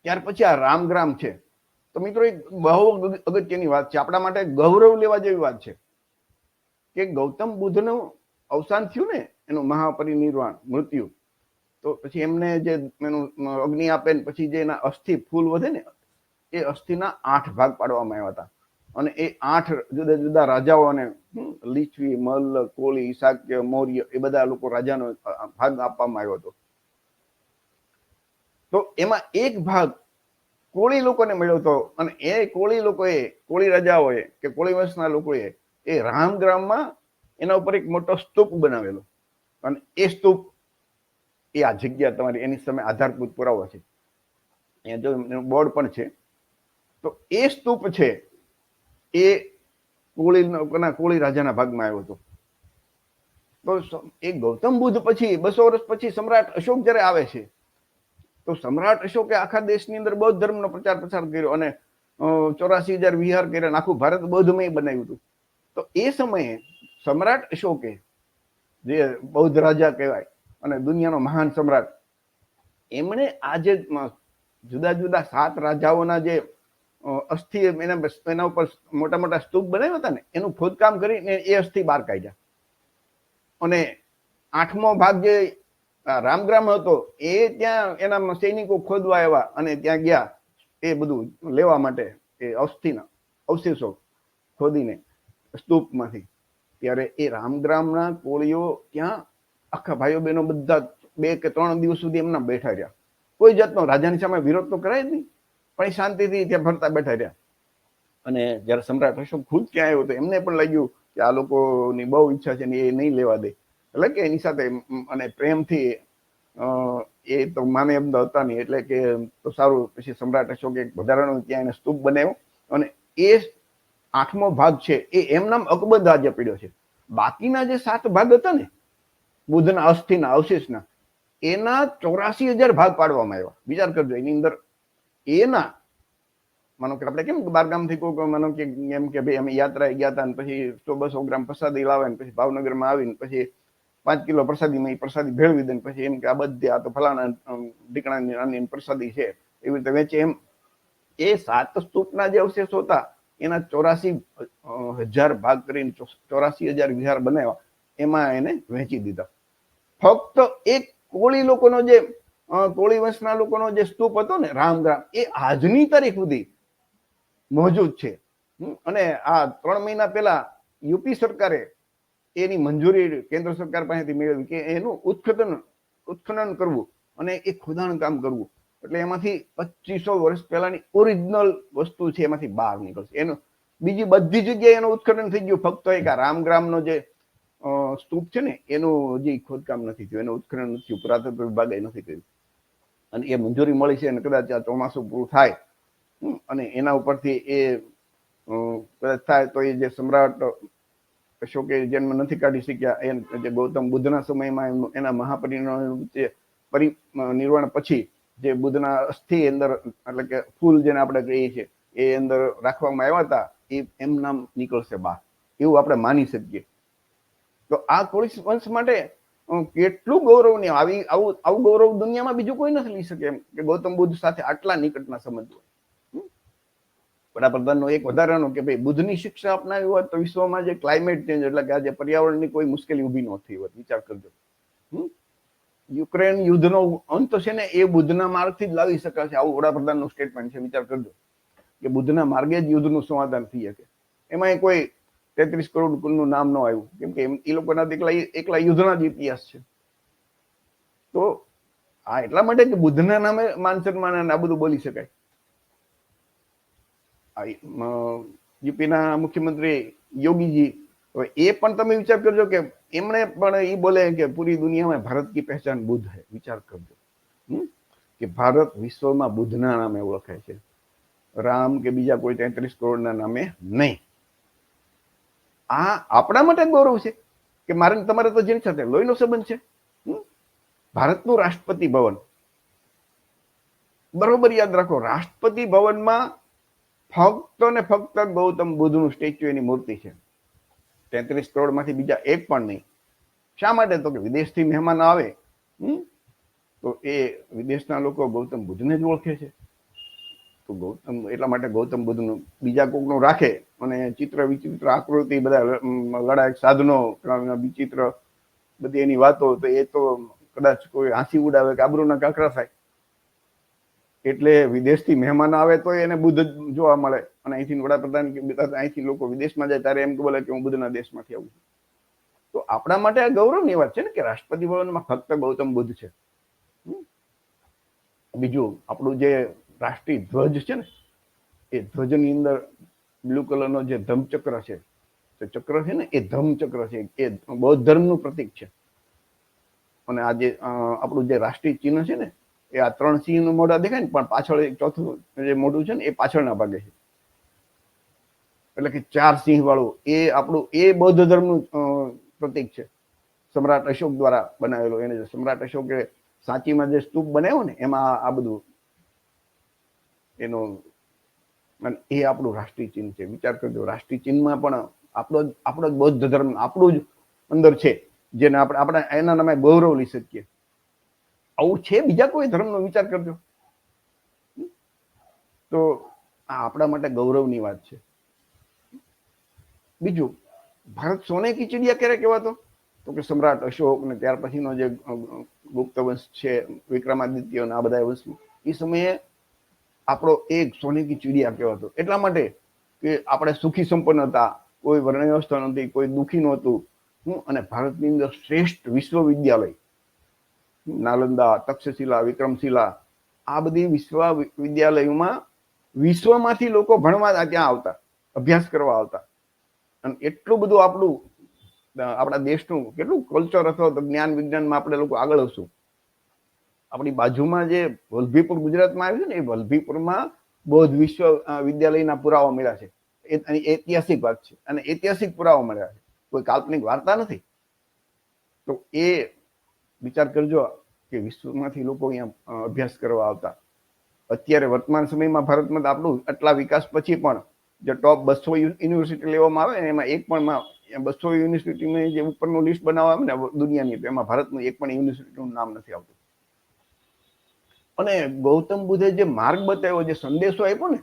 ત્યાર પછી આ રામગ્રામ છે. તો મિત્રો એક બહુ અગત્યની વાત છે, આપણા માટે ગૌરવ લેવા જેવી વાત છે કે ગૌતમ બુદ્ધનું અવસાન થયું ને, એનું મહાપરિનિર્વાણ, મૃત્યુ. તો પછી એમને જે એનું અગ્નિ આપે ને પછી જે એના અસ્થિ ફૂલ વધે ને, એ અસ્થિના 8 ભાગ પાડવામાં આવ્યા હતા. અને એ 8 જુદા જુદા રાજાઓને, લીછવી, મલ્લ, કોળી, શાક્ય, મૌર્ય, એ બધા લોકો રાજાનો ભાગ આપવામાં આવ્યો હતો. તો એમાં એક ભાગ કોળી લોકોને મળ્યો હતો. અને એ કોળી લોકોએ, કોળી રાજાઓએ કે કોળી વંશના લોકોએ એ રામગ્રામમાં એના ઉપર એક મોટો સ્તૂપ બનાવેલો. અને એ સ્તૂપ એ આ જગ્યા તમારી એની સામે આધારભૂત પુરાવો છે. અહીંયા જો એનું બોર્ડ પણ છે. તો એ સ્તૂપ છે એ કોળી રાજાના ભાગમાં આવ્યો હતો. તો એ ગૌતમ બુદ્ધ પછી 200 વર્ષ પછી સમ્રાટ અશોક જયારે આવે છે, તો સમ્રાટ અશોકે આખા દેશની અંદર બૌદ્ધ ધર્મનો પ્રચાર પ્રસાર કર્યો અને 84,000 વિહાર કર્યા, આખું ભારત બૌદ્ધમય બનાવ્યું હતું. તો એ સમયે સમ્રાટ અશોકે, જે બૌદ્ધ રાજા કહેવાય અને દુનિયાનો મહાન સમ્રાટ, એમણે આ જે જુદા જુદા 7 રાજાઓના જે અસ્થિ એના ઉપર મોટા મોટા સ્તૂપ બનાવ્યા હતા ને, એનું ખોદકામ કરીને એ અસ્થિ બહાર કાઢ્યા. અને 8મો ભાગ જે રામગ્રામ હતો એ ત્યાં એના સૈનિકો ખોદવા આવ્યા અને ત્યાં ગયા એ બધું લેવા માટે, એ અસ્થિના અવશેષો ખોદીને સ્તૂપમાંથી. ત્યારે એ રામગ્રામના કોળીઓ ત્યાં આખા ભાઈઓ બહેનો બધા 2 કે 3 દિવસ સુધી એમના બેઠા રહ્યા. કોઈ જાતનો રાજાની સામે વિરોધ તો કરાય જ નહીં, પણ એ શાંતિથી ત્યાં ફરતા બેઠા રહ્યા. અને જયારે સમ્રાટ અશોક ખુદ ત્યાં આવ્યો તો એમને પણ લાગ્યું કે આ લોકોની બહુ ઈચ્છા છે ને એ નહીં લેવા દે, એટલે કે એની સાથે અને પ્રેમથી એ તો માને એમ હતા નહીં, એટલે કે તો સારું. પછી સમ્રાટ અશોકે એક વધારાનો ત્યાં એને સ્તૂપ બનાવ્યો અને એ 8મો ભાગ છે એ એમનામ અકબર રાજ્ય પીડ્યો છે. બાકીના જે 7 ભાગ હતા ને બુદ્ધના અસ્થિના અવશેષના, એના 84,000 ભાગ પાડવામાં આવ્યા. વિચાર કરજો, એની અંદર એના માનો કે આપણે કેમ બારગામથી કોઈ માનો કે એમ કે ભાઈ અમે યાત્રાએ ગયા હતા ને પછી 100-200 ગ્રામ પ્રસાદી લાવે ને પછી ભાવનગરમાં આવીને પછી 5 કિલો પ્રસાદીમાં એ પ્રસાદી ભેળવી દે ને પછી એમ કે આ બધી આ તો ફલાણા ઢીકણાની નાની પ્રસાદી છે એવી રીતે વેચે. એમ એ 7 સ્તૂપના જે અવશેષો હતા એના 84,000 ભાગ કરીને 84,000 વિહાર બનાવ્યા, એમાં એને વહેંચી દીધા. ફક્ત એક કોળી લોકોનો જે કોળી વંશના લોકોનો જે સ્તૂપ હતો ને રામગ્રામ, એ આજની તારીખ સુધી મોજૂદ છે. અને આ 3 મહિના પહેલા યુપી સરકારે એની મંજૂરી કેન્દ્ર સરકાર પાસેથી મેળવી કે એનું ઉત્ખનન કરવું અને એ ખોદાણ કામ કરવું. એટલે એમાંથી 2500 વર્ષ પહેલાની ઓરિજિનલ વસ્તુ છે એમાંથી બહાર નીકળશે. એનું બીજી બધી જગ્યાએ એનું ઉત્ખનન થઈ ગયું, ફક્ત એક આ રામગ્રામનો જે સ્તૂપ છે ને એનું હજી ખોદકામ નથી થયું, એનું ઉત્ખનન નથી થયું, પુરાતત્વ વિભાગે નથી કર્યું. અને એ મંજૂરી મળી છે અને કદાચ આ ચોમાસું પૂરું થાય અને એના ઉપરથી એ કદાચ થાય તો એ જે સમ્રાટ અશોકે જન્મ નથી કાઢી શક્યા, એ જે ગૌતમ બુદ્ધના સમયમાં એના મહાપરિનિર્વાણ પછી જે બુદ્ધના અસ્થિ અંદર એટલે કે ફૂલ જેને આપણે કહીએ છીએ એ અંદર રાખવામાં આવ્યા હતા, એ એમ નામ નીકળશે બહાર, એવું આપણે માની શકીએ. તો આ કોળી વંશ માટે કેટલું ગૌરવની, આવું ગૌરવ દુનિયામાં બીજું કોઈ નથી લઈ શકે એમ કે ગૌતમ બુદ્ધ સાથે આટલા નિકટના સંબંધ હોય. વડાપ્રધાનનો એક વધારાનો કે ભાઈ બુદ્ધની શિક્ષા અપનાવી હોત તો વિશ્વમાં જે ક્લાઇમેટ ચેન્જ એટલે કે આજે પર્યાવરણની કોઈ મુશ્કેલી ઊભી ન થઈ હોત. વિચાર કરજો, યુક્રેન યુદ્ધનો અંત છે ને એ બુદ્ધના માર્ગથી જ લાવી શકાશે, આવું વડાપ્રધાનનું સ્ટેટમેન્ટ છે. વિચાર કરજો કે બુદ્ધના માર્ગે જ યુદ્ધનું સમાધાન થઈ શકે. એમાં કોઈ 33 કરોડ કુલનું નામ ન આવ્યું, કેમ કે એ લોકોના એકલા યુદ્ધના જ ઇતિહાસ છે. તો આ એટલા માટે કે બુદ્ધના નામે માન સન્માન આ બધું બોલી શકાય. યુપીના મુખ્યમંત્રી યોગીજી, હવે એ પણ તમે વિચાર કરજો કે એમણે પણ એ બોલે કે પૂરી દુનિયામાં ભારત કી પહેચાન બુદ્ધ है. વિચાર કરજો કે ભારત વિશ્વમાં બુદ્ધના નામે ઓળખાય છે, રામ કે બીજા કોઈ 33 કરોડના નામે નહીં. આ આપણા માટે ગૌરવ છે કે મારે તમારે તો જેની સાથે લોહીનો સંબંધ છે. ભારતનું રાષ્ટ્રપતિ ભવન, બરોબર યાદ રાખો, રાષ્ટ્રપતિ ભવનમાં ફક્ત ને ફક્ત ગૌતમ બુદ્ધનું સ્ટેચ્યુ, એની મૂર્તિ છે. 33 કરોડમાંથી બીજા એક પણ નહીં. શા માટે? તો કે વિદેશથી મહેમાન આવે તો એ વિદેશના લોકો ગૌતમ બુદ્ધને જ ઓળખે છે. તો ગૌતમ એટલા માટે ગૌતમ બુદ્ધનું બીજા કોકનું રાખે અને ચિત્ર વિચિત્ર આકૃતિ બધા લડાયક સાધનો વિચિત્ર બધી એની વાતો, તો એ તો કદાચ કોઈ હાંસી ઉડાવે કે આબરૂના કાંકરા થાય. એટલે વિદેશથી મહેમાન આવે તો એને બુદ્ધ જોવા મળે અને અહીંથી વડાપ્રધાન અહીંથી લોકો વિદેશમાં જાય ત્યારે એમ બોલે કે હું બુદ્ધના દેશમાંથી આવું છું. તો આપણા માટે આ ગૌરવની વાત છે ને કે રાષ્ટ્રપતિ ભવનમાં ફક્ત ગૌતમ બુદ્ધ છે. બીજું આપણું જે રાષ્ટ્રીય ધ્વજ છે ને એ ધ્વજની અંદર બ્લુ કલરનો જે ધમ્મચક્ર છે, ચક્ર છે ને એ ધમ્મચક્ર છે, એ બૌદ્ધ ધર્મનું પ્રતીક છે. અને આ જે આપણું જે રાષ્ટ્રીય ચિહ્ન છે ને એ આ 3 સિંહનું મોઢા દેખાય ને પણ પાછળ એક ચોથું જે મોઢું છે ને એ પાછળના ભાગે છે, એટલે કે 4 સિંહ વાળું એ આપણું એ બૌદ્ધ ધર્મનું પ્રતીક છે. સમ્રાટ અશોક દ્વારા બનાવેલો, એને સમ્રાટ અશોકે સાંચીમાં જે સ્તૂપ બનાવ્યો ને એમાં આ બધું એનો, એ આપણું રાષ્ટ્રીય ચિહ્ન છે. વિચાર કરજો, રાષ્ટ્રીય ચિહ્નમાં પણ આપણો જ બૌદ્ધ ધર્મ આપણું જ અંદર છે, જેને આપણે એના નામે ગૌરવ લઈ શકીએ. આવું છે બીજા કોઈ ધર્મનો? વિચાર કરજો. તો આ આપણા માટે ગૌરવની વાત છે. બીજું, ભારત સોને કી ચિડિયા ક્યારે કહેવાતો? તો કે સમ્રાટ અશોક ને ત્યાર પછીનો જે ગુપ્ત વંશ છે, વિક્રમાદિત્ય આ બધા વંશ, એ સમયે આપણો એક સોને કી ચિડિયા કહેવાતો. એટલા માટે કે આપણે સુખી સંપન્ન હતા, કોઈ વર્ણ વ્યવસ્થા નથી, કોઈ દુઃખી નહોતું. અને ભારતની અંદર શ્રેષ્ઠ વિશ્વવિદ્યાલય નાલંદા, તક્ષશિલા, વિક્રમશિલા, આ બધી વિશ્વવિદ્યાલયોમાં વિશ્વમાંથી લોકો ભણવા ત્યાં આવતા, અભ્યાસ કરવા આવતા. અને એટલું બધું આપણા દેશનું કેટલું કલ્ચર અથવા તો જ્ઞાન વિજ્ઞાનમાં આપણે લોકો આગળ હશું. આપણી બાજુમાં જે વલભીપુર ગુજરાતમાં આવ્યું છે ને, એ વલભીપુરમાં બૌદ્ધ વિશ્વવિદ્યાલયના પુરાવા મળ્યા છે. ઐતિહાસિક વાત છે અને ઐતિહાસિક પુરાવા મળ્યા છે, કોઈ કાલ્પનિક વાર્તા નથી. તો એ વિચાર કરજો કે વિશ્વમાંથી લોકો અહીંયા અભ્યાસ કરવા આવતા. અત્યારે વર્તમાન સમયમાં ભારતમાં આપણું આટલા વિકાસ પછી પણ જે ટોપ 200 યુનિવર્સિટી લેવામાં આવે ને, એમાં એક પણ 200 યુનિવર્સિટીની જે ઉપરનું લિસ્ટ બનાવવામાં આવે ને દુનિયાની, તો એમાં ભારતનું એક પણ યુનિવર્સિટીનું નામ નથી આવતું. અને ગૌતમ બુદ્ધે જે માર્ગ બતાવ્યો, જે સંદેશો આપ્યો ને,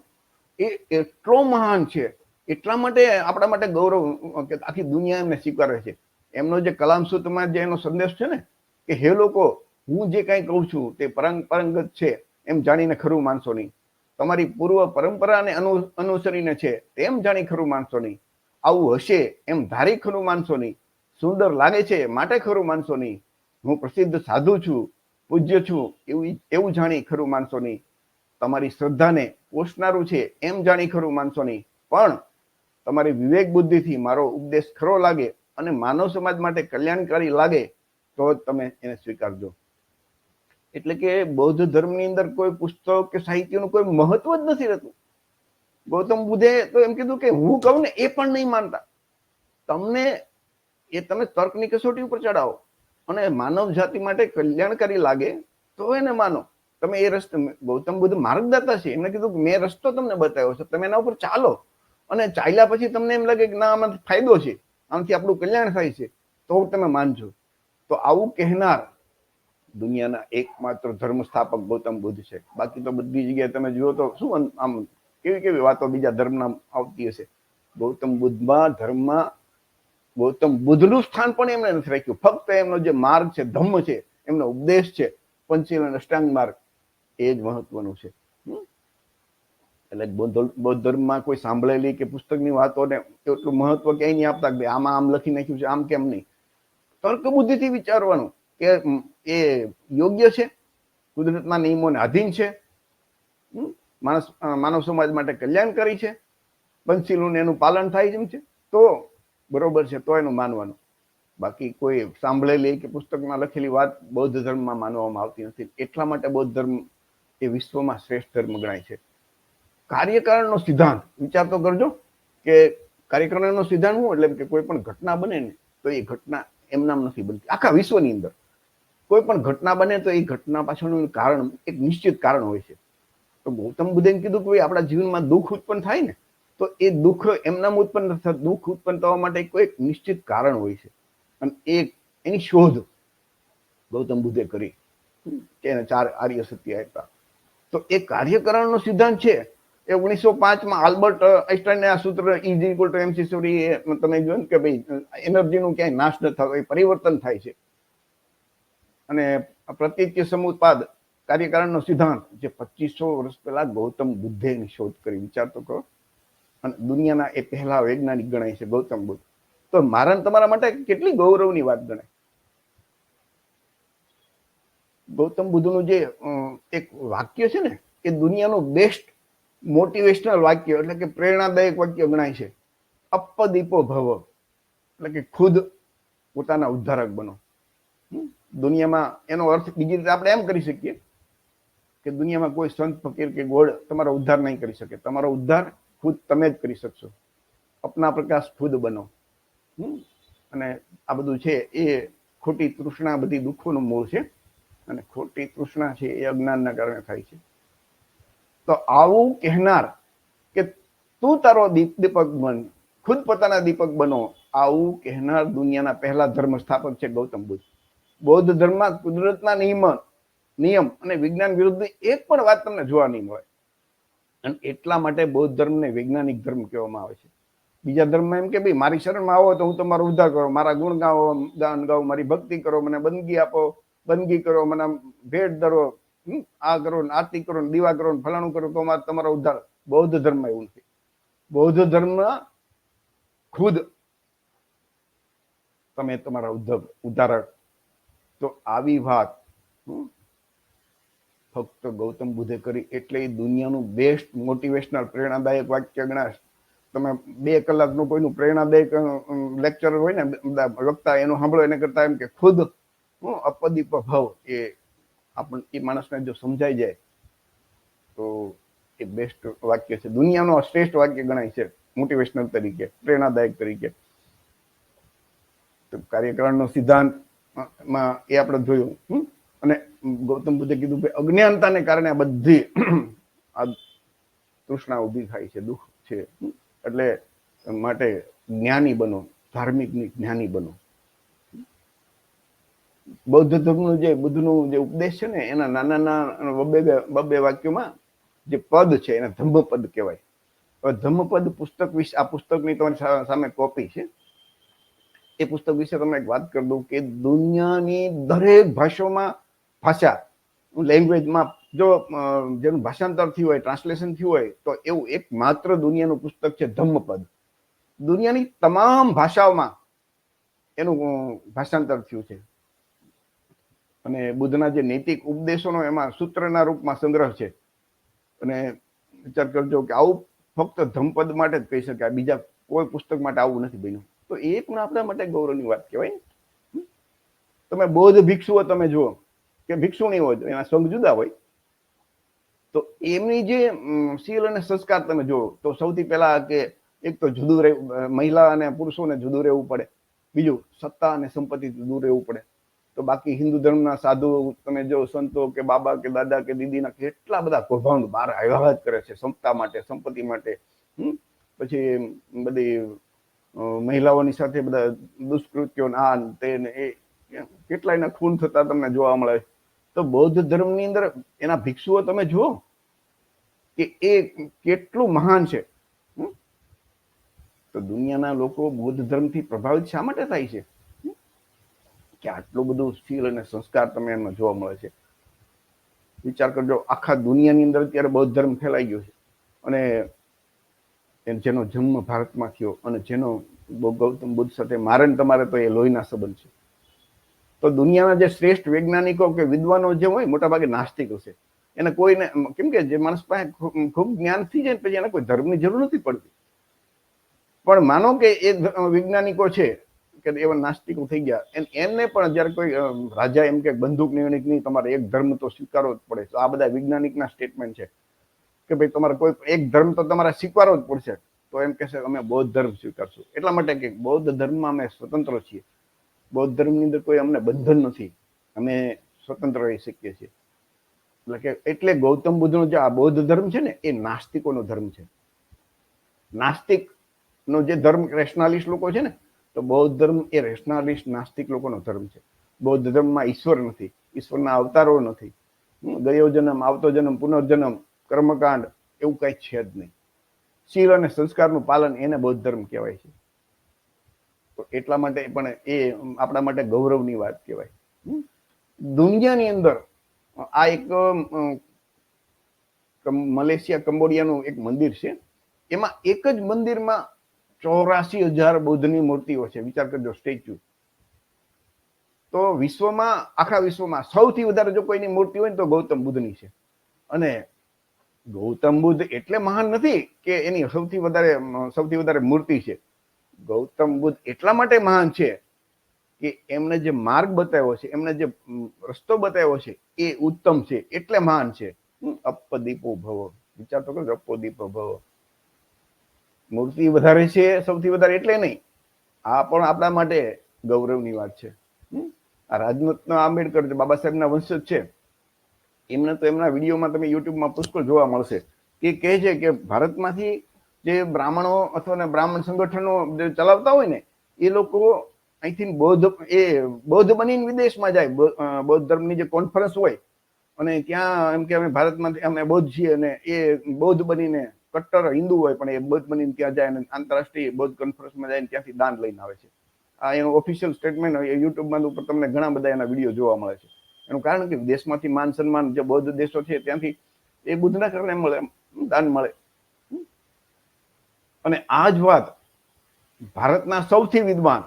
એ એટલો મહાન છે. એટલા માટે આપણા માટે ગૌરવ કે આખી દુનિયા એમને સ્વીકારે છે. એમનો જે કલામ સૂત્રમાં જે એનો સંદેશ છે ને, કે હે લોકો, હું જે કાંઈ કહું છું તે પરંગત છે એમ જાણીને ખરું માનશો નહીં. તમારી પૂર્વ પરંપરાને અનુસરીને છે તેમ જાણી ખરું માનશો નહીં. આવું હશે એમ ધારી ખરું માનશો નહીં. સુંદર લાગે છે માટે ખરું માનશો નહીં. હું પ્રસિદ્ધ સાધુ છું, પૂજ્ય છું એવું જાણી ખરું માનશો નહીં. તમારી શ્રદ્ધાને પોષનારું છે એમ જાણી ખરું માનશો નહીં. પણ તમારી વિવેક બુદ્ધિથી મારો ઉપદેશ ખરો લાગે અને માનવ સમાજ માટે કલ્યાણકારી લાગે તો તમે એને સ્વીકારજો. એટલે કે બૌદ્ધ ધર્મની અંદર કોઈ પુસ્તક કે સાહિત્યનું કોઈ મહત્વ જ નથી રહેતું. ગૌતમ બુદ્ધે તો એમ કીધું કે હું કહું ને એ પણ નહીં માનતા. તમે તર્કની કસોટી ઉપર ચડાવો અને માનવ જાતિ માટે કલ્યાણકારી લાગે તો એને માનો. તમે એ રસ્તે, ગૌતમ બુદ્ધ માર્ગદાતા છે, એમને કીધું કે મેં રસ્તો તમને બતાવ્યો છે, તમે એના ઉપર ચાલો. અને ચાલ્યા પછી તમને એમ લાગે કે ના, આમાંથી ફાયદો છે, આનાથી આપણું કલ્યાણ થાય છે, તો તમે માનજો. તો આવું કહેનાર દુનિયાના એકમાત્ર ધર્મ સ્થાપક ગૌતમ બુદ્ધ છે. બાકી તો બધી જગ્યાએ તમે જુઓ તો શું આમ કેવી વાતો બીજા ધર્મના આવતી હશે. ગૌતમ બુદ્ધનું સ્થાન પણ એમણે નથી રાખ્યું. ફક્ત એમનો જે માર્ગ છે, ધમ્મ છે, એમનો ઉપદેશ છે, પંચશીલ અને અષ્ટાંગ માર્ગ, એ જ મહત્વનું છે. એટલે બૌદ્ધ ધર્મમાં કોઈ સાંભળેલી કે પુસ્તકની વાતોને એટલું મહત્વ ક્યાંય નહીં આપતા કે આમાં આમ લખી નાખ્યું છે, આમ કેમ નહીં. તર્ક બુદ્ધિથી વિચારવાનું કે એ યોગ્ય છે, કુદરતના નિયમોને આધીન છે, માનવ સમાજ માટે કલ્યાણકારી છે, પંચશીલનું એનું પાલન થાય જેમ છે, તો બરોબર છે, તો એનું માનવાનું. બાકી કોઈ સાંભળેલી કે પુસ્તકમાં લખેલી વાત બૌદ્ધ ધર્મમાં માનવામાં આવતી નથી. એટલા માટે બૌદ્ધ ધર્મ એ વિશ્વમાં શ્રેષ્ઠ ધર્મ ગણાય છે. કાર્યકારણનો સિદ્ધાંત વિચાર તો કરજો કે કાર્યકારણનો સિદ્ધાંત શું? એટલે કે કોઈ પણ ઘટના બને ને તો એ ઘટના એમનામ નથી બનતી. આખા વિશ્વની અંદર કોઈ પણ ઘટના બને તો એ ઘટના પાછળનું કારણ, એક નિશ્ચિત કારણ હોય છે. તો ગૌતમ બુદ્ધે કીધું કે આપણા જીવનમાં દુઃખ ઉત્પન્ન થાય ને, તો એ દુઃખ એમનામ ઉત્પન્ન નથી થતું. દુઃખ ઉત્પન્ન થવા માટે કોઈ એક નિશ્ચિત કારણ હોય છે. અને એની શોધ ગૌતમ બુદ્ધે કરી, એને 4 આર્ય સત્ય આપ્યા. તો એ કાર્યકરણનો સિદ્ધાંત છે એ 1905માં આલ્બર્ટ આઇન્સ્ટાઈને આ સૂત્ર E=mc², તમે જોયું કે ભાઈ એનર્જીનું ક્યાંય નાશ ન થતો, એ પરિવર્તન થાય છે. અને પ્રત્યક્ષ સમુત્પાદ કાર્યકારણનો સિદ્ધાંત જે 2500 વર્ષ પહેલા ગૌતમ બુદ્ધે એની શોધ કરી. વિચાર તો કરો. અને દુનિયાના એ પહેલા વૈજ્ઞાનિક ગણાય છે ગૌતમ બુદ્ધ. તો મારા તમારા માટે કેટલી ગૌરવની વાત ગણાય. ગૌતમ બુદ્ધનું જે એક વાક્ય છે ને, એ દુનિયાનું બેસ્ટ મોટિવેશનલ વાક્ય, એટલે કે પ્રેરણાદાયક વાક્ય ગણાય છે. અપદીપો ભવ, એટલે કે ખુદ પોતાના ઉદ્ધારક બનો. દુનિયામાં એનો અર્થ બીજી રીતે આપણે એમ કરી શકીએ કે દુનિયામાં કોઈ સંત ફકીર કે ગોળ તમારો ઉદ્ધાર નહીં કરી શકે. તમારો ઉદ્ધાર ખુદ તમે જ કરી શકશો. અપના પ્રકાશ ખુદ બનો. અને આ બધું છે એ ખોટી તૃષ્ણા બધી દુઃખોનું મૂળ છે. અને ખોટી તૃષ્ણા છે એ અજ્ઞાનના કારણે થાય છે. તો આવું કહેનાર કે તું તારો દીપક બન, ખુદ પોતાના દીપક બનો, આવું કહેનાર દુનિયાના પહેલા ધર્મ સ્થાપક છે ગૌતમ બુદ્ધ. બૌદ્ધ ધર્મમાં કુદરતના નિયમ અને વિજ્ઞાન વિરુદ્ધની એક પણ વાત તમને જોવા નહીં મળે. અને એટલા માટે બૌદ્ધ ધર્મને વૈજ્ઞાનિક ધર્મ કહેવામાં આવે છે. બીજા ધર્મમાં એમ કે ભાઈ મારી શરણમાં આવો તો હું તમારો ઉદ્ધાર કરો, મારા ગુણ ગાઓ, ગાન ગાઓ, મારી ભક્તિ કરો, મને બંદગી આપો, બંદગી કરો, મને ભેટ ધરો, આ કરો, આરતી કરો, દીવા કરો, ફલાણું કરો તો તમારો ઉદ્ધાર. બૌદ્ધ ધર્મમાં એવું નથી. બૌદ્ધ ધર્મ ખુદ તમે તમારા ઉદ્ધારક. તો આવી વાત ફક્ત ગૌતમ બુદ્ધે કરી એટલે એ દુનિયાનું બેસ્ટ મોટિવેશનલ પ્રેરણાદાયક વાક્ય ગણાશ. તમે 2 કલાકનું કોઈનું પ્રેરણાદાયક લેક્ચર હોય ને વક્તા એનું સાંભળો એને કરતા એમ કે ખુદ અપદીપ ભાવ એ માણસને જો સમજાઈ જાય તો એ બેસ્ટ વાક્ય છે, દુનિયાનો શ્રેષ્ઠ વાક્ય ગણાય છે મોટિવેશનલ તરીકે, પ્રેરણાદાયક તરીકે. કાર્યકારણનો સિદ્ધાંતમાં એ આપણે જોયું. અને ગૌતમ બુદ્ધે કીધું કે અજ્ઞાનતાને કારણે આ બધી આ તૃષ્ણા ઊભી થાય છે, દુઃખ છે. એટલે માટે જ્ઞાની બનો, ધાર્મિક જ્ઞાની બનો. બૌદ્ધ ધર્મનું જે બુદ્ધનું જે ઉપદેશ છે ને એના નાના નાના બબે વાક્યોમાં જે પદ છે એને ધમ્મપદ કહેવાય. હવે ધમ્મપદ પુસ્તક વિશે, આ પુસ્તકની તમારી સામે કોપી છે. એ પુસ્તક વિશે તમને એક વાત કરી દઉં કે દુનિયાની દરેક ભાષા લેંગ્વેજમાં જો જેનું ભાષાંતર થયું હોય, ટ્રાન્સલેશન થયું હોય તો એવું એક માત્ર દુનિયાનું પુસ્તક છે ધમ્મપદ. દુનિયાની તમામ ભાષાઓમાં એનું ભાષાંતર થયું છે. અને બુદ્ધના જે નૈતિક ઉપદેશોનો એમાં સૂત્રના રૂપમાં સંગ્રહ છે. અને વિચાર કરજો કે આવું ફક્ત ધમ્મપદ માટે જ કહી શકાય, બીજા કોઈ પુસ્તક માટે આવું નથી બન્યું. તો એ પણ આપણા માટે ગૌરવની વાત કહેવાય. તમે બૌદ્ધ ભિક્ષુઓ તમે જુઓ કે ભિક્ષુણી હોય એના સંઘ જુદા હોય, તો એમની જે શીલ અને સંસ્કાર તમે જુઓ તો સૌથી પહેલા કે એક તો જુદું રહેવું, મહિલા અને પુરુષોને જુદું રહેવું પડે. બીજું સત્તા અને સંપત્તિ દૂર રહેવું પડે. તો બાકી હિન્દુ ધર્મના સાધુ તમે જો સંતો કે બાબા કે દાદા કે દીદીના કેટલા બધા કૌભાંડ બહાર આવ્યા જ કરે છે સત્તા માટે, સંપત્તિ માટે. પછી બધી મહિલાઓની સાથે બધા દુષ્કૃત્યો આ તે એ કેટલાયના ખૂન થતા તમને જોવા મળે. તો બૌદ્ધ ધર્મની અંદર એના ભિક્ષુઓ તમે જુઓ કે એ કેટલું મહાન છે. તો દુનિયાના લોકો બૌદ્ધ ધર્મથી પ્રભાવિત શા માટે થાય છે કે આટલું બધું શીલ અને સંસ્કાર તમે એમાં જોવા મળે છે. વિચાર કરજો, આખા દુનિયાની અંદર અત્યારે બૌદ્ધ ધર્મ ફેલાઈ ગયો છે. અને જેનો જન્મ ભારતમાં થયો અને જેનો ગૌતમ બુદ્ધ સાથે મારે તમારે તો એ લોહીના સંબંધ છે. તો દુનિયાના જે શ્રેષ્ઠ વૈજ્ઞાનિકો કે વિદ્વાનો જે હોય મોટાભાગે નાસ્તિક હશે. એને કોઈને, કેમ કે જે માણસ પાસે ખૂબ જ્ઞાન થઈ જાય પછી એને કોઈ ધર્મની જરૂર નથી પડતી. પણ માનો કે એ વૈજ્ઞાનિકો છે કે એવા નાસ્તિકો થઈ ગયા, એમને પણ જયારે કોઈ રાજા એમ કે બંદૂક નિર્ણય તમારે એક ધર્મ તો સ્વીકારવો જ પડે, તો આ બધા વૈજ્ઞાનિકના સ્ટેટમેન્ટ છે કે ભાઈ તમારે કોઈ એક ધર્મ તો તમારે સ્વીકારવો જ પડશે. તો એમ કહેશે અમે બૌદ્ધ ધર્મ સ્વીકારશું. એટલા માટે કે બૌદ્ધ ધર્મમાં અમે સ્વતંત્ર છીએ. બૌદ્ધ ધર્મની અંદર કોઈ અમને બંધન નથી, અમે સ્વતંત્ર રહી શકીએ છીએ. એટલે ગૌતમ બુદ્ધનો જે આ બૌદ્ધ ધર્મ છે ને એ નાસ્તિકોનો ધર્મ છે. નાસ્તિકનો જે ધર્મ રેશનાલિસ્ટ લોકો છે ને, તો બૌદ્ધ ધર્મ એ રેશનાલિસ્ટ નાસ્તિક લોકોનો ધર્મ છે. બૌદ્ધ ધર્મમાં ઈશ્વર નથી, ઈશ્વરના અવતારો નથી, ગયો જન્મ, આવતો જન્મ, પુનર્જન્મ, કર્મકાંડ એવું કઈ છે જ નહીં. શીલ અને સંસ્કારનું પાલન એને બૌદ્ધ ધર્મ કહેવાય છે. તો એટલા માટે પણ એ આપણા માટે ગૌરવની વાત કહેવાય. દુનિયાની અંદર આ એક મલેશિયા કંબોડિયાનું એક મંદિર છે. એમાં એક જ મંદિરમાં 84,000 બૌદ્ધની મૂર્તિઓ છે. વિચાર કરજો, સ્ટેચ્યુ. તો વિશ્વમાં, આખા વિશ્વમાં સૌથી વધારે જો કોઈની મૂર્તિ હોય ને તો ગૌતમ બુદ્ધની છે. અને ગૌતમ બુદ્ધ એટલે મહાન નથી કે એની સૌથી વધારે મૂર્તિ છે. ગૌતમ બુદ્ધ એટલા માટે મહાન છે કે એમને જે માર્ગ બતાવ્યો છે, એમને જે રસ્તો બતાવ્યો છે એ ઉત્તમ છે, એટલે મહાન છે. અપદીપો ભવ. વિચાર તો કરો, અપદીપો ભવ. મૂર્તિ વધારે છે સૌથી વધારે એટલે નહીં, આ પણ આપણા માટે ગૌરવની વાત છે. આ રાજરત્ન આંબેડકર બાબા સાહેબના વંશજ છે. એમને તો એમના વિડીયોમાં તમે યુટ્યુબમાં પુષ્કળ જોવા મળશે કે કહે છે કે ભારતમાંથી જે બ્રાહ્મણો અથવા બ્રાહ્મણ સંગઠનો જે ચલાવતા હોય ને એ લોકો અહીંથી બૌદ્ધ બનીને વિદેશમાં જાય. બૌદ્ધ ધર્મની જે કોન્ફરન્સ હોય અને ત્યાં એમ કે અમે ભારતમાંથી અમે બૌદ્ધ છીએ, અને એ બૌદ્ધ બનીને કટ્ટર હિન્દુ હોય પણ એ બૌદ્ધ બનીને ત્યાં જાય અને આંતરરાષ્ટ્રીય બૌદ્ધ કોન્ફરન્સમાં જઈને ત્યાંથી દાન લઈને આવે છે. આ એનું ઓફિશિયલ સ્ટેટમેન્ટ યુટ્યુબમાં ઉપર તમને ઘણા બધા એના વિડીયો જોવા મળે છે. એનું કારણ કે દેશમાંથી માન સન્માન જે બૌદ્ધ દેશો છે ત્યાંથી એ બુદ્ધના કારણે મળે, દાન મળે. અને આ જ વાત ભારતના સૌથી વિદ્વાન,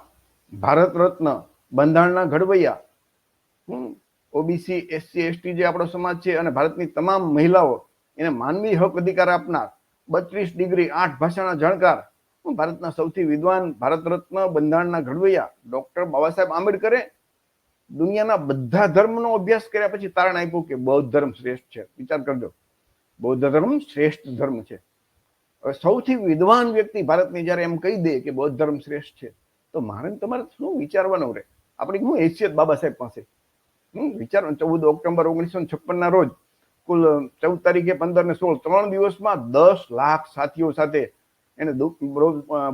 ભારત રત્ન, બંધારણના ઘડવૈયા, ઓબીસી એસસી એસટી જે આપણો સમાજ છે અને ભારતની તમામ મહિલાઓ એને માનવી હક અધિકાર આપનાર, 32 ડિગ્રી 8 ભાષાના જાણકાર, ભારતના સૌથી વિદ્વાન, ભારત રત્ન, બંધારણના ઘડવૈયા ડોક્ટર બાબા સાહેબ આંબેડકરે દુનિયાના બધા ધર્મનો અભ્યાસ કર્યા પછી તારણ આપ્યું કે બૌદ્ધ ધર્મ શ્રેષ્ઠ છે. વિચાર કરજો, બૌદ્ધ ધર્મ શ્રેષ્ઠ ધર્મ છે. સૌથી વિદ્વાન વ્યક્તિ ભારતની જયારે એમ કહી દે કે બૌદ્ધ ધર્મ શ્રેષ્ઠ છે, તો મારે તમારે શું વિચારવાનું રહે? આપણી શું હેસિયત બાબા સાહેબ પાસે? વિચારો, 14 ઓક્ટોબર 1956 ના રોજ કુલ 14 તારીખે 15 ને 16 3 દિવસમાં 10 લાખ સાથીઓ સાથે એને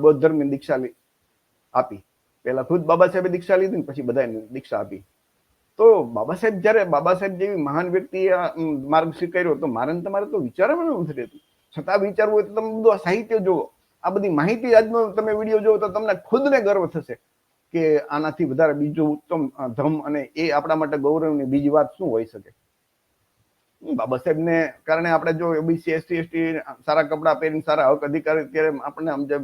બૌદ્ધ ધર્મની દીક્ષા આપી. પહેલા ખુદ બાબા સાહેબે દીક્ષા લીધી, પછી બધાને દીક્ષા આપી. તો બાબા સાહેબ જયારે બાબા સાહેબ જેવી મહાન વ્યક્તિએ માર્ગ સ્વીકાર્યો, તો મારે તમારે તો વિચારવાનું નથી રહેતું. છતાં વિચારવું હોય તો તમે બધું આ સાહિત્ય જુઓ, આ બધી માહિતી આજનો તમે વિડીયો જુઓ તો તમને ખુદને ગર્વ થશે કે આનાથી વધારે બીજું ઉત્તમ ધર્મ અને એ આપણા માટે ગૌરવની બીજી વાત શું હોઈ શકે? બાબા સાહેબને કારણે આપણે જો ઓબીસી એસસી એસટી સારા કપડા પહેરીને સારા હક અધિકાર અત્યારે આપણે આમ જે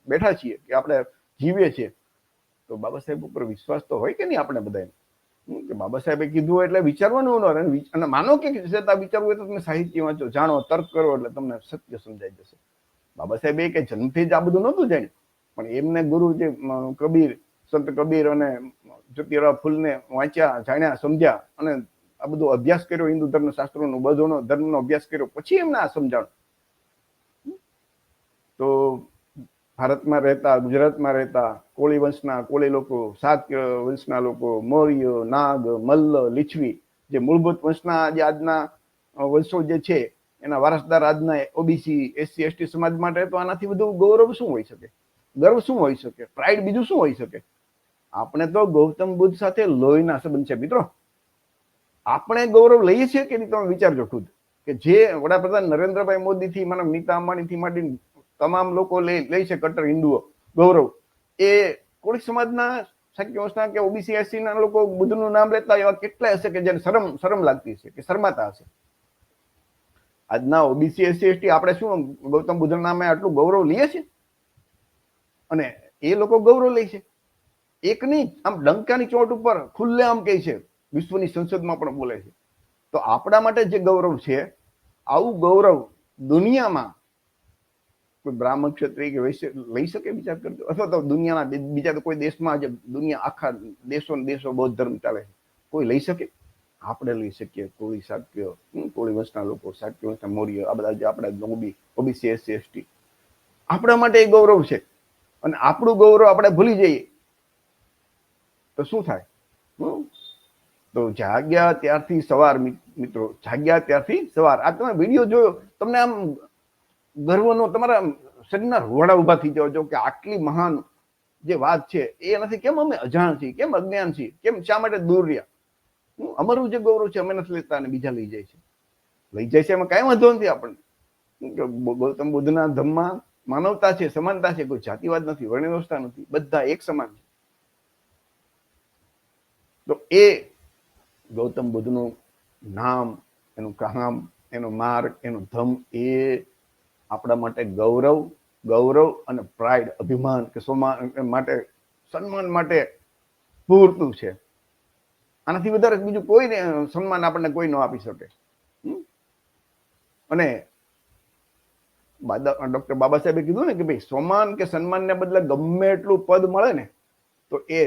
બેઠા છીએ કે આપણે જીવીએ છીએ, તો બાબા સાહેબ ઉપર વિશ્વાસ તો હોય કે નહીં આપણે બધાને? કે બાબા સાહેબે કીધું હોય એટલે વિચારવાનું ન રહે. અને માનો કે વિચારવું હોય તો તમે સાહિત્ય વાંચો, જાણો, તર્ક કરો, એટલે તમને સત્ય સમજાઈ જશે. બાબા સાહેબે કે જન્મથી જ આ બધું નહોતું જાણ્યું, પણ એમને ગુરુ જે કબીર, સંત કબીર અને જ્યોતિરાવ ફૂલને વાંચ્યા, જાણ્યા, સમજ્યા અને આ બધો અભ્યાસ કર્યો, હિન્દુ ધર્મ શાસ્ત્રોનો બધોનો ધર્મનો અભ્યાસ કર્યો, પછી એમને આ સમજાણ. તો ભારતમાં રહેતા, ગુજરાતમાં રહેતા કોળી વંશના, કોળી લોકો, શાક્ય વંશના લોકો, મૌર્ય, નાગ, મલ્લ, લીછવી, જે મૂળભૂત વંશના જે આજના વંશો જે છે એના વારસદાર આજના ઓબીસી એસસી એસટી સમાજ માટે તો આનાથી બધું ગૌરવ શું હોઈ શકે? ગર્વ શું હોઈ શકે? પ્રાઇડ બીજું શું હોઈ શકે? આપણે તો ગૌતમ બુદ્ધ સાથે લોહીના સંબંધ છે મિત્રો. આપણે ગૌરવ લઈએ છીએ કે નહીં? તમે વિચારજો ખુદ, કે જે વડાપ્રધાન નરેન્દ્રભાઈ મોદીથી મને નીતા અંબાણીથી માંડીને તમામ લોકો લે છે કટ્ટર હિન્દુઓ ગૌરવ, એ કોળી સમાજના, શાક્ય વંશના કે ઓબીસી એસસી ના લોકો બુદ્ધનું નામ લેતા એવા કેટલા હશે કે જેને શરમ લાગતી હશે, કે શરમાતા હશે? આજના ઓબીસી એસસી એસટી આપણે શું ગૌતમ બુદ્ધના નામે આટલું ગૌરવ લઈએ છીએ? અને એ લોકો ગૌરવ લે છે. એક નહીં, આમ ડંકાની ચોટ ઉપર ખુલ્લે આમ કહે છે, વિશ્વની સંસદમાં પણ બોલે છે. તો આપણા માટે જે ગૌરવ છે, આવું ગૌરવ દુનિયામાં કોઈ બ્રાહ્મણ ક્ષત્રિય કે વૈશ્ય લઈ શકે? વિચાર કરજો. અથવા તો દુનિયાના બીજા કોઈ દેશમાં, જે દુનિયા આખા દેશો બૌદ્ધ ધર્મ ચાલે છે, કોઈ લઈ શકે? આપણે લઈ શકીએ. કોળી, શાક્ય, કોળી વંશના લોકો, શાક્ય વંશના, મૌર્ય, આ બધા જે આપણે ઓબીસી એસસી એસટી, આપણા માટે એ ગૌરવ છે. અને આપણું ગૌરવ આપણે ભૂલી જઈએ તો શું થાય? તો જાગ્યા ત્યારથી સવાર મિત્રો, જાગ્યા ત્યારથી સવાર. આ તમે વિડીયો જોયો, તમને આમ ગર્વનો તમારા શરીરના રોવાડા ઉભા થઈ જાવ છો કે આટલી મહાન જે વાત છે એનાથી કેમ અમે અજાણ છીએ, કેમ અજ્ઞાન છીએ, કેમ શા માટે દૂર રહ્યા? અમારું જે ગૌરવ છે અમે નથી લેતા અને બીજા લઈ જાય છે. એમાં કઈ વાંધો નથી આપણને. ગૌતમ બુદ્ધના ધર્મમાં માનવતા છે, સમાનતા છે, કોઈ જાતિવાદ નથી, વર્ણ વ્યવસ્થા નથી, બધા એક સમાન છે. તો એ ગૌતમ બુદ્ધનું નામ, એનું કામ, એનો માર્ગ, એનો ધમ, એ આપણા માટે ગૌરવ અને પ્રાઇડ, અભિમાન કે માટે, સન્માન માટે પૂરતું છે. આનાથી વધારે બીજું કોઈ સન્માન આપણને કોઈ ન આપી શકે. અને ડોક્ટર બાબા સાહેબે કીધું ને કે ભાઈ સમાન કે સન્માનને બદલે ગમે એટલું પદ મળે ને તો એ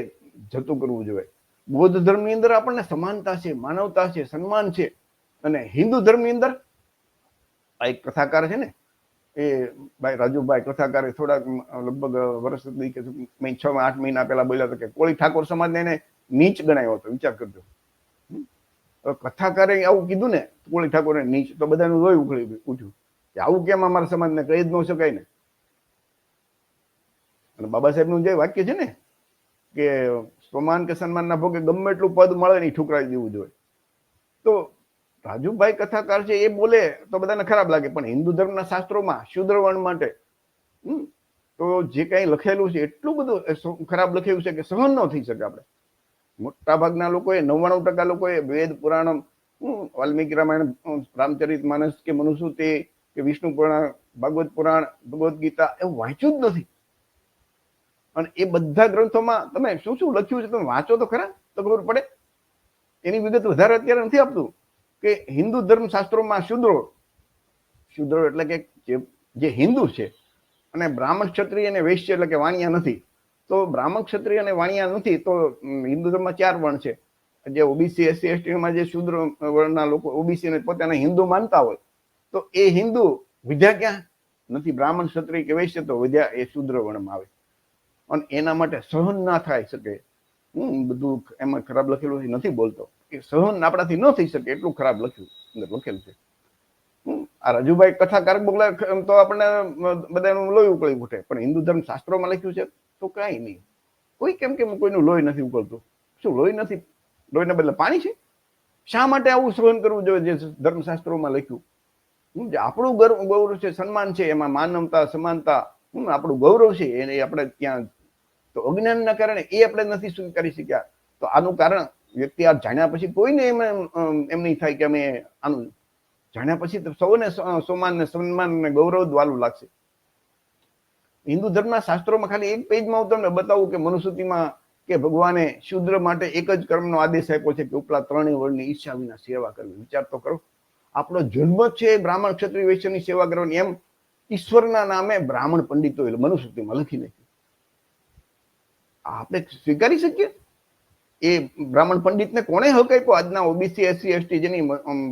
જતું કરવું જોઈએ. બૌદ્ધ ધર્મની અંદર આપણને સમાનતા છે, માનવતા છે, સન્માન છે. અને હિન્દુ ધર્મની અંદર આ એક કથાકાર છે ને, એ ભાઈ રાજુભાઈ કથાકારે થોડાક લગભગ વર્ષ 6-8 મહિના પહેલા બોલ્યા હતા કે કોળી ઠાકોર સમાજને એને નીચ ગણાયો હતો. વિચાર કરજો. કથાકારે આવું કીધું ને, કોળી ઠાકોરને નીચ, તો બધાનું લોહી ઉકળી ઉઠ્યું કે આવું કેમ અમારા સમાજને કહી જ ન શકાય ને. અને બાબા સાહેબનું જે વાક્ય છે ને કે સમાન કે સન્માનના ભોગે ગમે એટલું પદ મળે ને ઠુકરાવી દેવું જોઈએ. તો રાજુભાઈ કથાકાર છે એ બોલે તો બધાને ખરાબ લાગે, પણ હિન્દુ ધર્મના શાસ્ત્રોમાં શુદ્ર વર્ણ માટે તો જે કઈ લખેલું છે એટલું બધું ખરાબ લખેલું છે કે સહન ન થઈ શકે. આપણે મોટા ભાગના લોકોએ 99% લોકોએ વેદ પુરાણ, વાલ્મીકી રામાયણ, રામચરિત માનસ કે મનુસ્મૃતિ કે વિષ્ણુ પુરાણ, ભાગવત પુરાણ, ભગવદ્ ગીતા એવું વાંચ્યું જ નથી. અને એ બધા ગ્રંથોમાં તમે શું શું લખ્યું છે તમે વાંચો તો ખરા તો ખબર પડે. એની વિગત વધારે અત્યારે નથી આપતું કે હિન્દુ ધર્મ શાસ્ત્રોમાં શુદ્રો એટલે કે જે હિન્દુ છે અને બ્રાહ્મણ, ક્ષત્રિય અને વૈશ્ય એટલે કે વાણિયા નથી. તો બ્રાહ્મણ, ક્ષત્રિય અને વાણિયા નથી તો હિન્દુ ધર્મમાં 4 વર્ણ છે. જે ઓબીસી, એસસી, એસટીમાં જે શુદ્ર વર્ણના લોકો ઓબીસી ને પોતાને હિન્દુ માનતા હોય તો એ હિન્દુ વિદ્યા ક્યાં નથી, બ્રાહ્મણ, ક્ષત્રિય કે વૈશ્ય, તો વિદ્યા એ શુદ્ર વર્ણમાં આવે. અને એના માટે સહન ના થાય શકે. બધું એમાં ખરાબ લખેલું નથી બોલતો કે સહન આપણાથી ન થઈ શકે એટલું ખરાબ લખેલું છે. આ રાજુભાઈ કથાકાર બોલે તો આપણને બધાનું લોહી ઉકળી ઉઠે, પણ હિન્દુ ધર્મ શાસ્ત્રોમાં લખ્યું છે તો કઈ નહીં. કોઈ કેમ કોઈનું લોહી નથી ઉકળતું? શું લોહી નથી? લોહીને બદલે પાણી છે? શા માટે આવું સહન કરવું જોઈએ જે ધર્મશાસ્ત્રોમાં લખ્યું? જે આપણું ગૌરવ છે, સન્માન છે, એમાં માનવતા, સમાનતા, આપણું ગૌરવ છે, એને આપણે ત્યાં તો અજ્ઞાનના કારણે એ આપણે નથી સ્વીકારી શક્યા. તો આનું કારણ વ્યક્તિ આ જાણ્યા પછી કોઈને એમ નહીં થાય કે અમે આનું જાણ્યા પછી તો સૌને સોમાન ને સન્માન ને ગૌરવ વાલું લાગશે. હિન્દુ ધર્મના શાસ્ત્રોમાં ખાલી એક પેજમાં હું તમને બતાવું કે મનુસ્મૃતિમાં કે ભગવાને શુદ્ર માટે એક જ કર્મનો આદેશ આપ્યો છે કે ઉપલા 3 વર્ણની ઈચ્છા વિના સેવા કરવી. વિચાર તો કરો, આપણો જન્મ છે બ્રાહ્મણ, ક્ષત્રિય, વૈશ્યની સેવા કરવાની, એમ ઈશ્વરના નામે બ્રાહ્મણ પંડિતો મનુસ્મૃતિમાં લખી નાખ્યું. આપણે સ્વીકારી શકીએ? એ બ્રાહ્મણ પંડિતને કોણે હક આપ્યો? આજના ઓબીસી, એસસી, એસટી જેની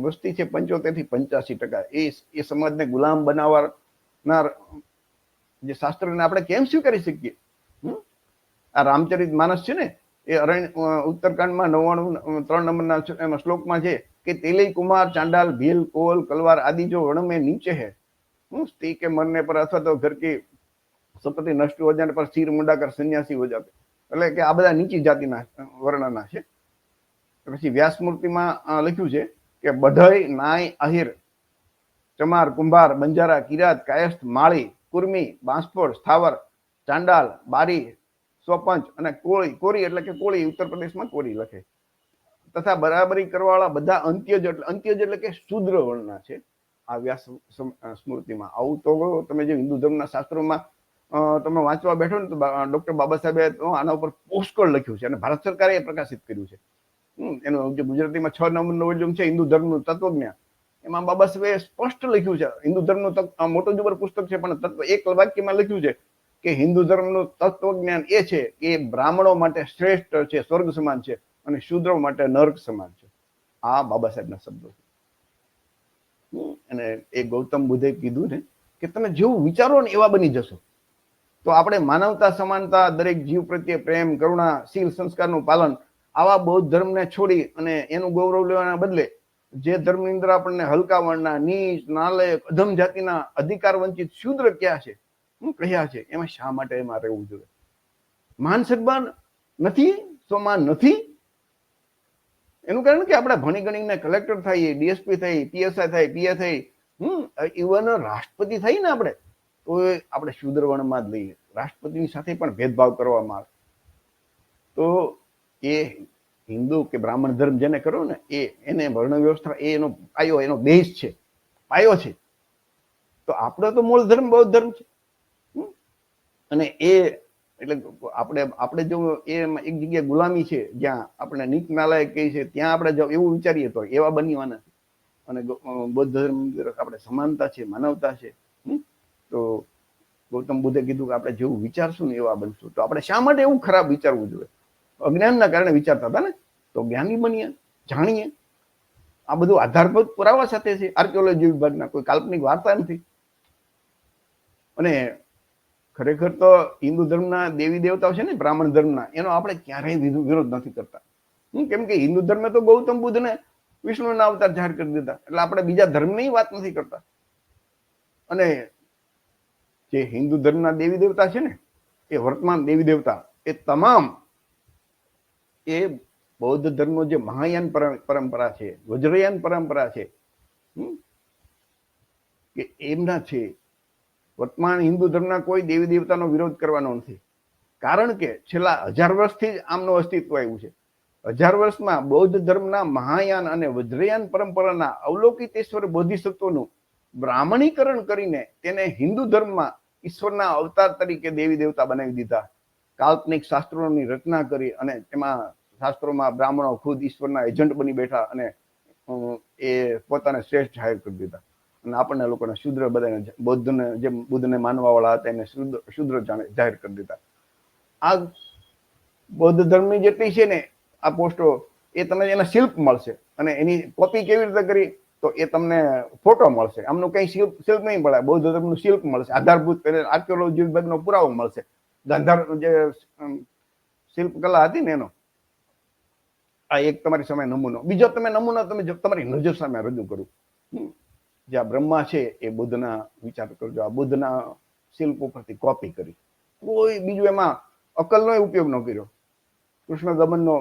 વસ્તી છે 75 થી 85%, એ સમાજને ગુલામ બનાવનાર જે શાસ્ત્રને આપણે કેમ સ્વીકારી શકીએ? આ રામચરિત માનસ છે ને, એ ઉત્તરકાંડમાં 99 નંબરના શ્લોકમાં છે કે તેલઈ કુમાર, ચાંડાલ, ભીલ, કોલ, કલવાર આદિ જો વર્ણ में नीचे है, स्त्री के मरने पर अथवा तो घर की संपत्ति नष्ट हो जाने पर सिर मुंडाकर सन्यासी हो जाते. એટલે કે આ બધા નીચી જાતિના વર્ણના છે. પછી વ્યાસમૂર્તિમાં લખ્યું છે કે બઢઈ, નાય, આહિર, ચમાર, કુંભાર, બંજારા, કિરાત, કાયસ્થ, માળી, કુર્મી, બાંસફોડ, સ્થાવર, ચાંડાલ, બારી, સ્વપંચ અને કોળી. કોરી એટલે કે કોળી, ઉત્તર પ્રદેશમાં કોરી લખે. તથા બરાબરી કરવાવાળા બધા અંત્યજ એટલે કે શુદ્ર વર્ણના છે આ વ્યાસ સ્મૃતિમાં. આવું તો તમે જે હિન્દુ ધર્મના શાસ્ત્રોમાં તમે વાંચવા બેઠો ને તો ડોક્ટર બાબા સાહેબે આના ઉપર પુષ્કળ લખ્યું છે અને ભારત સરકારે એ પ્રકાશિત કર્યું છે. એનું જે ગુજરાતીમાં 6 નંબરનું વોલ્યુમ છે હિન્દુ ધર્મનું તત્વજ્ઞાન, એમાં બાબા સાહેબે સ્પષ્ટ લખ્યું છે. હિન્દુ ધર્મનું મોટું જબર પુસ્તક છે, પણ તત્વ એક વાક્યમાં લખ્યું છે કે હિન્દુ ધર્મનું તત્વજ્ઞાન એ છે કે બ્રાહ્મણો માટે શ્રેષ્ઠ છે, સ્વર્ગ સમાન છે, અને શૂદ્રો માટે નર્ક સમાન છે. આ બાબા સાહેબના શબ્દો છે. અને એ ગૌતમ બુદ્ધે કીધું ને કે તમે જેવું વિચારો ને એવા બની જશો. તો આપણે માનવતા, સમાનતા, દરેક જીવ પ્રત્યે પ્રેમ, કરુણા, શીલ, સંસ્કારનું પાલન, આવા બૌદ્ધ ધર્મને છોડી અને એનું ગૌરવ લેવાના બદલે જે ધર્મની અંદર આપણને હલકા વર્ણના, નીચ, નાલાયક, અધમ જાતિના, અધિકાર વંચિત શૂદ્ર ક્યાં છે, કહ્યા છે, એમાં શા માટે એમાં રહેવું જોઈએ? માન સન્માન નથી, સ્વમાન નથી. એનું કારણ કે આપણે ભણી ગણીને કલેક્ટર થઈએ, ડીએસપી થઈ, પીએસઆઈ થઈ, પીએ થઈ, ઇવન રાષ્ટ્રપતિ થઈ ને આપણે, તો આપણે શુદ્ર વર્ણમાં જ લઈએ. રાષ્ટ્રપતિની સાથે પણ ભેદભાવ કરવામાં આવે. તો એ હિન્દુ કે બ્રાહ્મણ ધર્મ જેને કરો ને એને વર્ણ વ્યવસ્થા એનો પાયો, એનો બેઝ છે, પાયો છે. તો આપણો તો મૂળ ધર્મ બૌદ્ધ ધર્મ છે. અને એ એટલે આપણે જો એક જગ્યાએ ગુલામી છે જ્યાં આપણે નીચ નાલાયક કહી છે, ત્યાં આપણે જો એવું વિચારીએ તો એવા બનવાના છે. અને બૌદ્ધ ધર્મ આપણે સમાનતા છે, માનવતા છે. તો ગૌતમ બુદ્ધે કીધું કે આપણે જેવું વિચારશું ને એવા બનશું. તો આપણે શા માટે એવું ખરાબ વિચારવું જોઈએ? અજ્ઞાનના કારણે વિચારતા હતા ને, તો જ્ઞાની બનીએ, જાણીએ. આ બધું આધારભૂત પુરાવા સાથે છે. આર્કિયોલોજી વિભાગના કોઈ કાલ્પનિક વાર્તા નથી. અને ખરેખર તો હિન્દુ ધર્મના દેવી દેવતાઓ છે ને, બ્રાહ્મણ ધર્મના, એનો આપણે ક્યારેય વિરોધ નથી કરતા. કેમ કે હિન્દુ ધર્મે તો ગૌતમ બુદ્ધને વિષ્ણુના અવતાર જાહેર કરી દીધા, એટલે આપણે બીજા ધર્મની વાત નથી કરતા. અને જે હિન્દુ ધર્મના દેવી દેવતા છે ને, એ વર્તમાન દેવી દેવતા એ તમામ એ બૌદ્ધ ધર્મનો જે મહાયાન પરંપરા છે, વજ્રયાન પરંપરા છે, કે એમના છે. વર્તમાન હિન્દુ ધર્મના કોઈ દેવી દેવતાનો વિરોધ કરવાનો નથી, કારણ કે છેલ્લા 1000 વર્ષથી જ આમનું અસ્તિત્વ આવ્યું છે. 1000 વર્ષમાં બૌદ્ધ ધર્મના મહાયાન અને વજ્રયાન પરંપરાના અવલોકિતેશ્વર બોધિસત્વનું બ્રાહ્મણીકરણ કરીને તેને હિન્દુ ધર્મમાં ઈશ્વરના અવતાર તરીકે દેવી દેવતા બનાવી દીધા. કાલ્પનિક શાસ્ત્રોની રચના કરી અને તેમાં શાસ્ત્રોમાં બ્રાહ્મણો ખુદ ઈશ્વરના એજન્ટ બની બેઠા અને એ પોતાને શ્રેષ્ઠ જાહેર કરી દીધા. અને આપણને લોકોને શુદ્ર બધાને, બૌદ્ધને જેમ બુદ્ધને માનવા વાળા હતા એને શુદ્ર જાહેર કરી દીધા. આ બૌદ્ધ ધર્મની જેટલી છે ને આ પોસ્ટો, એ તમને એના શિલ્પ મળશે અને એની કોપી કેવી રીતે કરી તો એ તમને ફોટો મળશે. આમનું કઈ શિલ્પ નહીં મળે, બૌદ્ધ ધર્મનું શિલ્પ મળશે, આધારભૂત આર્કિયોલોજી વિભાગનો પુરાવો મળશે. ગાંધાર જે શિલ્પકલા હતી ને એનો આ એક તમારી સામે નમૂનો. બીજો તમે નમૂનો તમે તમારી નજર સામે રજૂ કરું. જે આ બ્રહ્મા છે એ બુદ્ધના, વિચાર કરજો, આ બુદ્ધના શિલ્પ ઉપરથી કોપી કરી. કોઈ બીજું એમાં અકલનો ઉપયોગ ન કર્યો. કૃષ્ણ દમનનો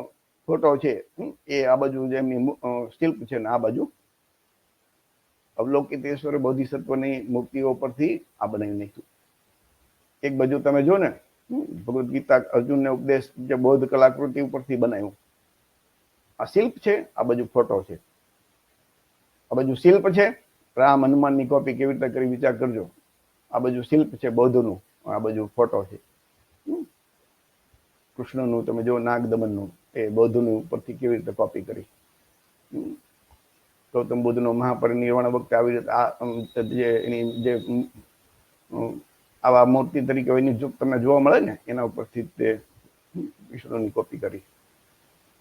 ફોટો છે એ આ બાજુ જે એમની શિલ્પ છે ને આ બાજુ અવલોકિતેશ્વર બોધિસત્વની મૂર્તિઓ પરથી આ બનાવી નાખ્યું. એક બાજુ તમે જો ને ભગવદ્ ગીતા અર્જુનને ઉપદેશ જે બૌદ્ધ કલાકૃતિ ઉપરથી બનાવ્યું. આ શિલ્પ છે, આ બાજુ ફોટો છે. આ બાજુ શિલ્પ છે, રામ હનુમાનની કોપી કેવી રીતે કરી વિચાર કરજો. આ બાજુ શિલ્પ છે બૌદ્ધનું, આ બાજુ ફોટો છે. કૃષ્ણનું તમે જો નાગ દમનનું એ બૌદ્ધનું ઉપરથી કેવી રીતે કોપી કરી. ગૌતમ બુદ્ધનો મહાપરિનિર્વાણ વખતે આવી રીતે આ જે એની જે આવા મૂર્તિ તરીકે એની જો તમને જોવા મળે ને એના ઉપરથી તે વિષ્ણુની કોપી કરી,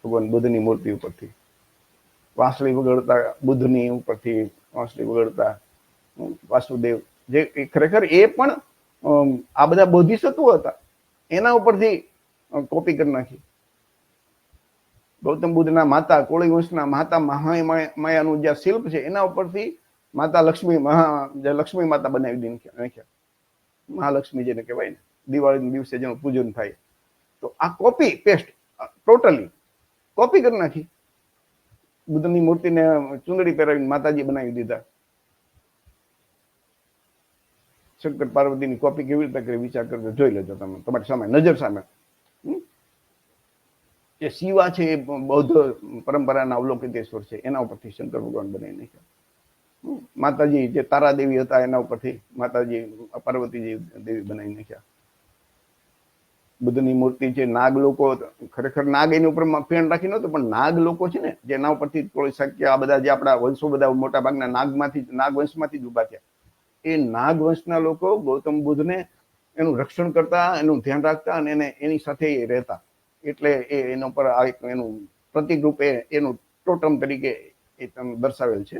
ભગવાન બુદ્ધની મૂર્તિ ઉપરથી. વાંસળી વગાડતા બુદ્ધની ઉપરથી વાંસળી વગાડતા વાસુદેવ, જે ખરેખર એ પણ આ બધા બોધિસત્વો હતા એના ઉપરથી કોપી કરી નાખી. ગૌતમ બુદ્ધના માતા, કોળી વંશના માતા મહામાયાનું જે શિલ્પ છે એના ઉપરથી માતા લક્ષ્મી, લક્ષ્મી માતા બનાવી નાખ્યા. મહાલક્ષ્મી જેને કહેવાય ને, દિવાળીના દિવસે જેનું પૂજન થાય. તો આ કોપી પેસ્ટ ટોટલી કોપી કરી નાખી. બુદ્ધની મૂર્તિને ચુંદડી પહેરાવીને માતાજી બનાવી દીધા. શંકર પાર્વતીની કોપી કેવી રીતે કરી વિચાર કરજો, જોઈ લેજો તમે તમારી સામે, નજર સામે. જે શિવા છે એ બૌદ્ધ પરંપરાના અવલોકિતેશ્વર છે એના ઉપરથી શંકર ભગવાન બનાવી નાખ્યા. માતાજી જે તારા દેવી હતા એના ઉપરથી માતાજી પાર્વતીજી દેવી બનાવી નાખ્યા. બુદ્ધની મૂર્તિ છે, નાગ લોકો, ખરેખર નાગ એની ઉપર ફેણ રાખી નહોતું, પણ નાગ લોકો છે ને જેના ઉપરથી થોડી શક્ય આ બધા જે આપણા વંશો બધા મોટા ભાગના નાગ વંશમાંથી જ ઉભા થયા. એ નાગ વંશના લોકો ગૌતમ બુદ્ધને એનું રક્ષણ કરતા, એનું ધ્યાન રાખતા અને એને એની સાથે રહેતા. એટલે એના ઉપર એનું પ્રતિક રૂપે એનું ટોટમ તરીકે એ દર્શાવેલ છે.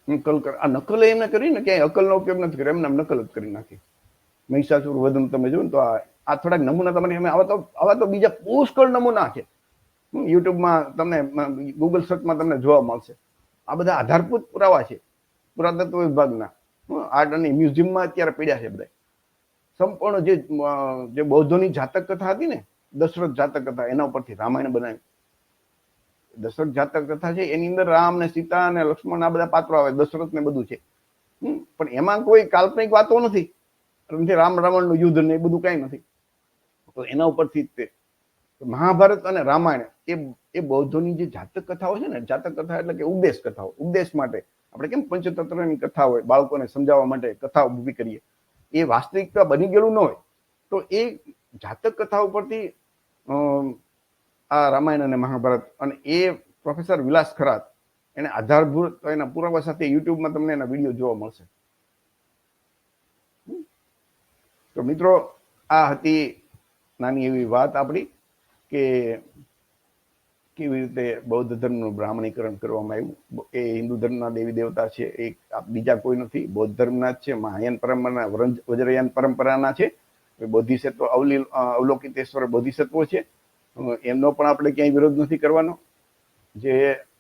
આ નકલ એમને કરી ને ક્યાંય અકલનો ઉપયોગ નથી કર્યો, એમને નકલ જ કરી નાખી. મહિષાસુર વધુ તમે જો ને તો આ થોડાક નમૂના તમારી સામે, આવા તો બીજા પુષ્કળ નમૂના છે. યુટ્યુબમાં તમને, ગૂગલ સર્ચમાં તમને જોવા મળશે. આ બધા આધારભૂત પુરાવા છે પુરાતત્વ વિભાગના. આર્ટ અને મ્યુઝિયમમાં અત્યારે પડ્યા છે બધા. સંપૂર્ણ જે બૌદ્ધોની જાતક કથા હતી ને, દશરથ જાતક કથા, એના ઉપરથી રામાયણ બનાવી. દશરથ જાતક કથા છે એની અંદર રામ ને સીતા અને લક્ષ્મણ આ બધા પાત્રો આવે, દશરથ ને બધું છે. પણ એમાં કોઈ કાલ્પનિક વાતો નથી. રામ રાવણનું યુદ્ધ ને એ બધું કઈ નથી. તો એના ઉપરથી તે મહાભારત અને રામાયણ એ બૌદ્ધોની જે જાતક કથાઓ છે ને, જાતક કથા એટલે કે ઉપદેશ કથાઓ, ઉપદેશ માટે આપણે કેમ પંચતંત્રની કથા હોય, બાળકોને સમજાવવા માટે કથાઓ ઊભી કરીએ, એ વાસ્તવિકતા બની ગયેલું ન હોય તો એ જાતક કથા ઉપરથી આ રામાયણ અને મહાભારત, અને એ પ્રોફેસર વિલાસ ખરાત એને આધારભૂત એના પુરાવા સાથે યુટ્યુબમાં તમને એના વિડીયો જોવા મળશે. તો મિત્રો, આ હતી નાની એવી વાત આપણી કે કેવી રીતે બૌદ્ધ ધર્મનું બ્રાહ્મણીકરણ કરવામાં આવ્યું. એ હિન્દુ ધર્મના દેવી દેવતા છે, એ બીજા કોઈ નથી, બૌદ્ધ ધર્મના જ છે, મહાયાન પરંપરાના, વજ્રયાન પરંપરાના છે. બોધિસત્વ અવલોકિતેશ્વર બોધિસત્વો છે. એમનો પણ આપણે ક્યાંય વિરોધ નથી કરવાનો. જે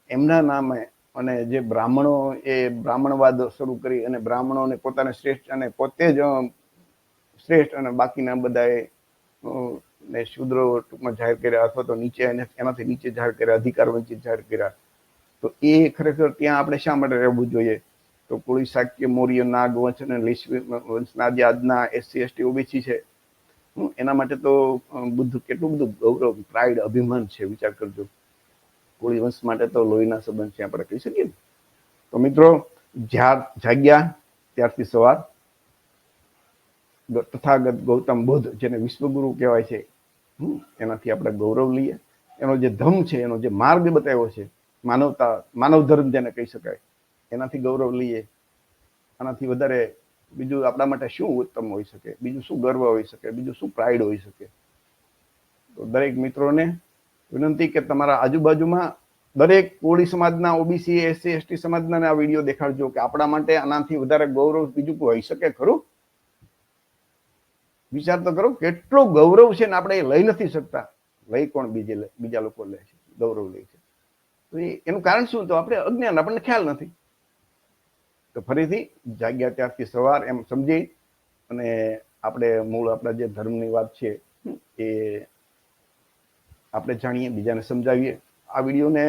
એમના નામે અને જે બ્રાહ્મણો એ બ્રાહ્મણવાદ શરૂ કરી અને બ્રાહ્મણોને પોતાને શ્રેષ્ઠ અને પોતે જ શ્રેષ્ઠ અને બાકીના બધાએ ને શૂદ્રો ટૂંકમાં જાહેર કર્યા, અથવા તો નીચે એનાથી નીચે જાહેર કર્યા, અધિકાર વંચિત જાહેર કર્યા. તો એ ખરેખર ત્યાં આપણે શા માટે રહેવું જોઈએ? તો કોળી, શાક્ય, મૌર્ય, નાગ વંશ અને લીછવી વંશના જે આજના SC ST OBC છે, એના માટે તો બુદ્ધ કેટલું બધું ગૌરવ, પ્રાઇડ, અભિમાન છે, વિચાર કરજો. કોળી વંશ માટે તો લોહીના સંબંધ છે, આપણે કહી શકીએ. તો મિત્રો, જાગ્યા ત્યારથી સવાર, તથાગત ગૌતમ બુદ્ધ, જેને વિશ્વગુરુ કહેવાય છે, એનાથી આપણે ગૌરવ લઈએ. એનો જે ધર્મ છે, એનો જે માર્ગ બતાવ્યો છે, માનવતા, માનવ ધર્મ જેને કહી શકાય, એનાથી ગૌરવ લઈએ. આનાથી વધારે બીજું આપણા માટે શું ઉત્તમ હોઈ શકે? બીજું શું ગર્વ હોઈ શકે? બીજું શું પ્રાઇડ હોઈ શકે? તો દરેક મિત્રોને વિનંતી કે તમારા આજુબાજુમાં દરેક કોળી સમાજના, OBC, SC ST સમાજના આ વિડીયો દેખાડજો કે આપણા માટે આનાથી વધારે ગૌરવ બીજું કોઈ હોઈ શકે ખરું? વિચાર તો કરો, કેટલું ગૌરવ છે ને આપણે એ લઈ નથી શકતા. લઈ કોણ? બીજા લોકો લે છે, ગૌરવ લે છે. તો એનું કારણ શું? તો આપણે અજ્ઞાન, આપણને ખ્યાલ નથી. તો ફરીથી જાગ્યા ત્યારથી સવાર એમ સમજી અને આપણે મૂળ આપણા જે ધર્મની વાત છે એ આપણે જાણીએ, બીજાને સમજાવીએ. આ વિડીયોને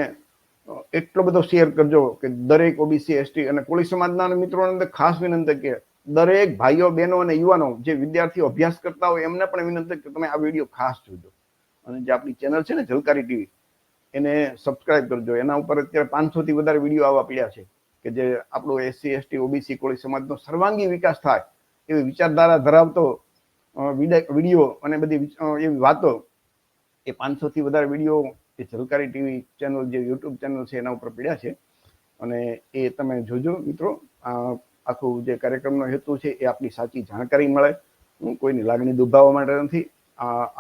એટલો બધો શેર કરજો કે દરેક OBC, ST અને કોળી સમાજના મિત્રોને ખાસ વિનંતી કે દરેક ભાઈઓ, બહેનો અને યુવાનો જે વિદ્યાર્થીઓ અભ્યાસ કરતા હોય એમને પણ વિનંતી કે તમે આ વિડીયો ખાસ જોજો. અને જે આપણી ચેનલ છે ને ઝલકારી ટીવી, એને સબસ્ક્રાઇબ કરજો. એના ઉપર અત્યારે 500 થી વધારે વિડીયો આવવા પડ્યા છે કે જે આપણો SC ST OBC કોળી સમાજનો સર્વાંગી વિકાસ થાય એવી વિચારધારા ધરાવતો વિડીયો અને બધી એવી વાતો, એ 500 થી વધારે વિડીયો એ ઝલકારી ટીવી ચેનલ, જે યુટ્યુબ ચેનલ છે, એના ઉપર પડ્યા છે. અને એ તમે જોજો મિત્રો. આખું જે કાર્યક્રમનો હેતુ છે એ આપણી સાચી જાણકારી મળે, કોઈની લાગણી દુભાવવા માટે નથી.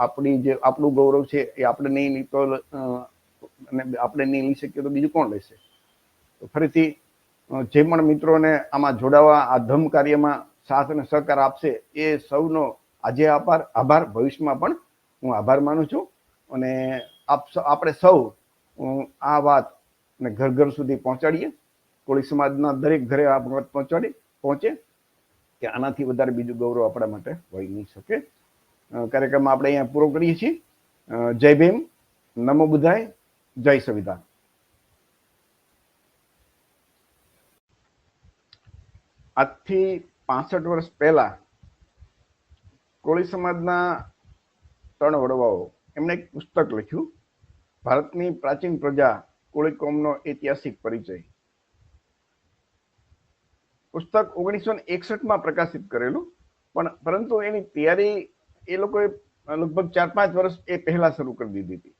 આપણી જે આપણું ગૌરવ છે એ આપણે નહીં લીધો, અને આપણે નહીં લઈ શકીએ તો બીજું કોણ લેશે? તો ફરીથી જે પણ મિત્રોને આમાં જોડાવા, આ ધર્મ કાર્યમાં સાથ અને સહકાર આપશે, એ સૌનો આજે આભાર, ભવિષ્યમાં પણ હું આભાર માનું છું. અને આપણે સૌ આ વાત ને ઘર ઘર સુધી પહોંચાડીએ. કોળી સમાજના દરેક ઘરે આ વાત પહોંચે કે આનાથી વધારે બીજું ગૌરવ આપણા માટે હોઈ નહીં શકે. કાર્યક્રમ આપણે અહીંયા પૂરો કરીએ છીએ. જય ભીમ, નમો બુદ્ધાય, જય સંવિધાન. આજથી 65 વર્ષ પહેલા કોળી સમાજના 3 વડવાઓ, એમણે એક પુસ્તક લખ્યું, ભારતની પ્રાચીન પ્રજા કોળી કોમનો ઐતિહાસિક પરિચય. પુસ્તક 1961માં પ્રકાશિત કરેલું, પરંતુ એની તૈયારી એ લોકોએ લગભગ 4-5 વર્ષ એ પહેલા શરૂ કરી દીધી હતી.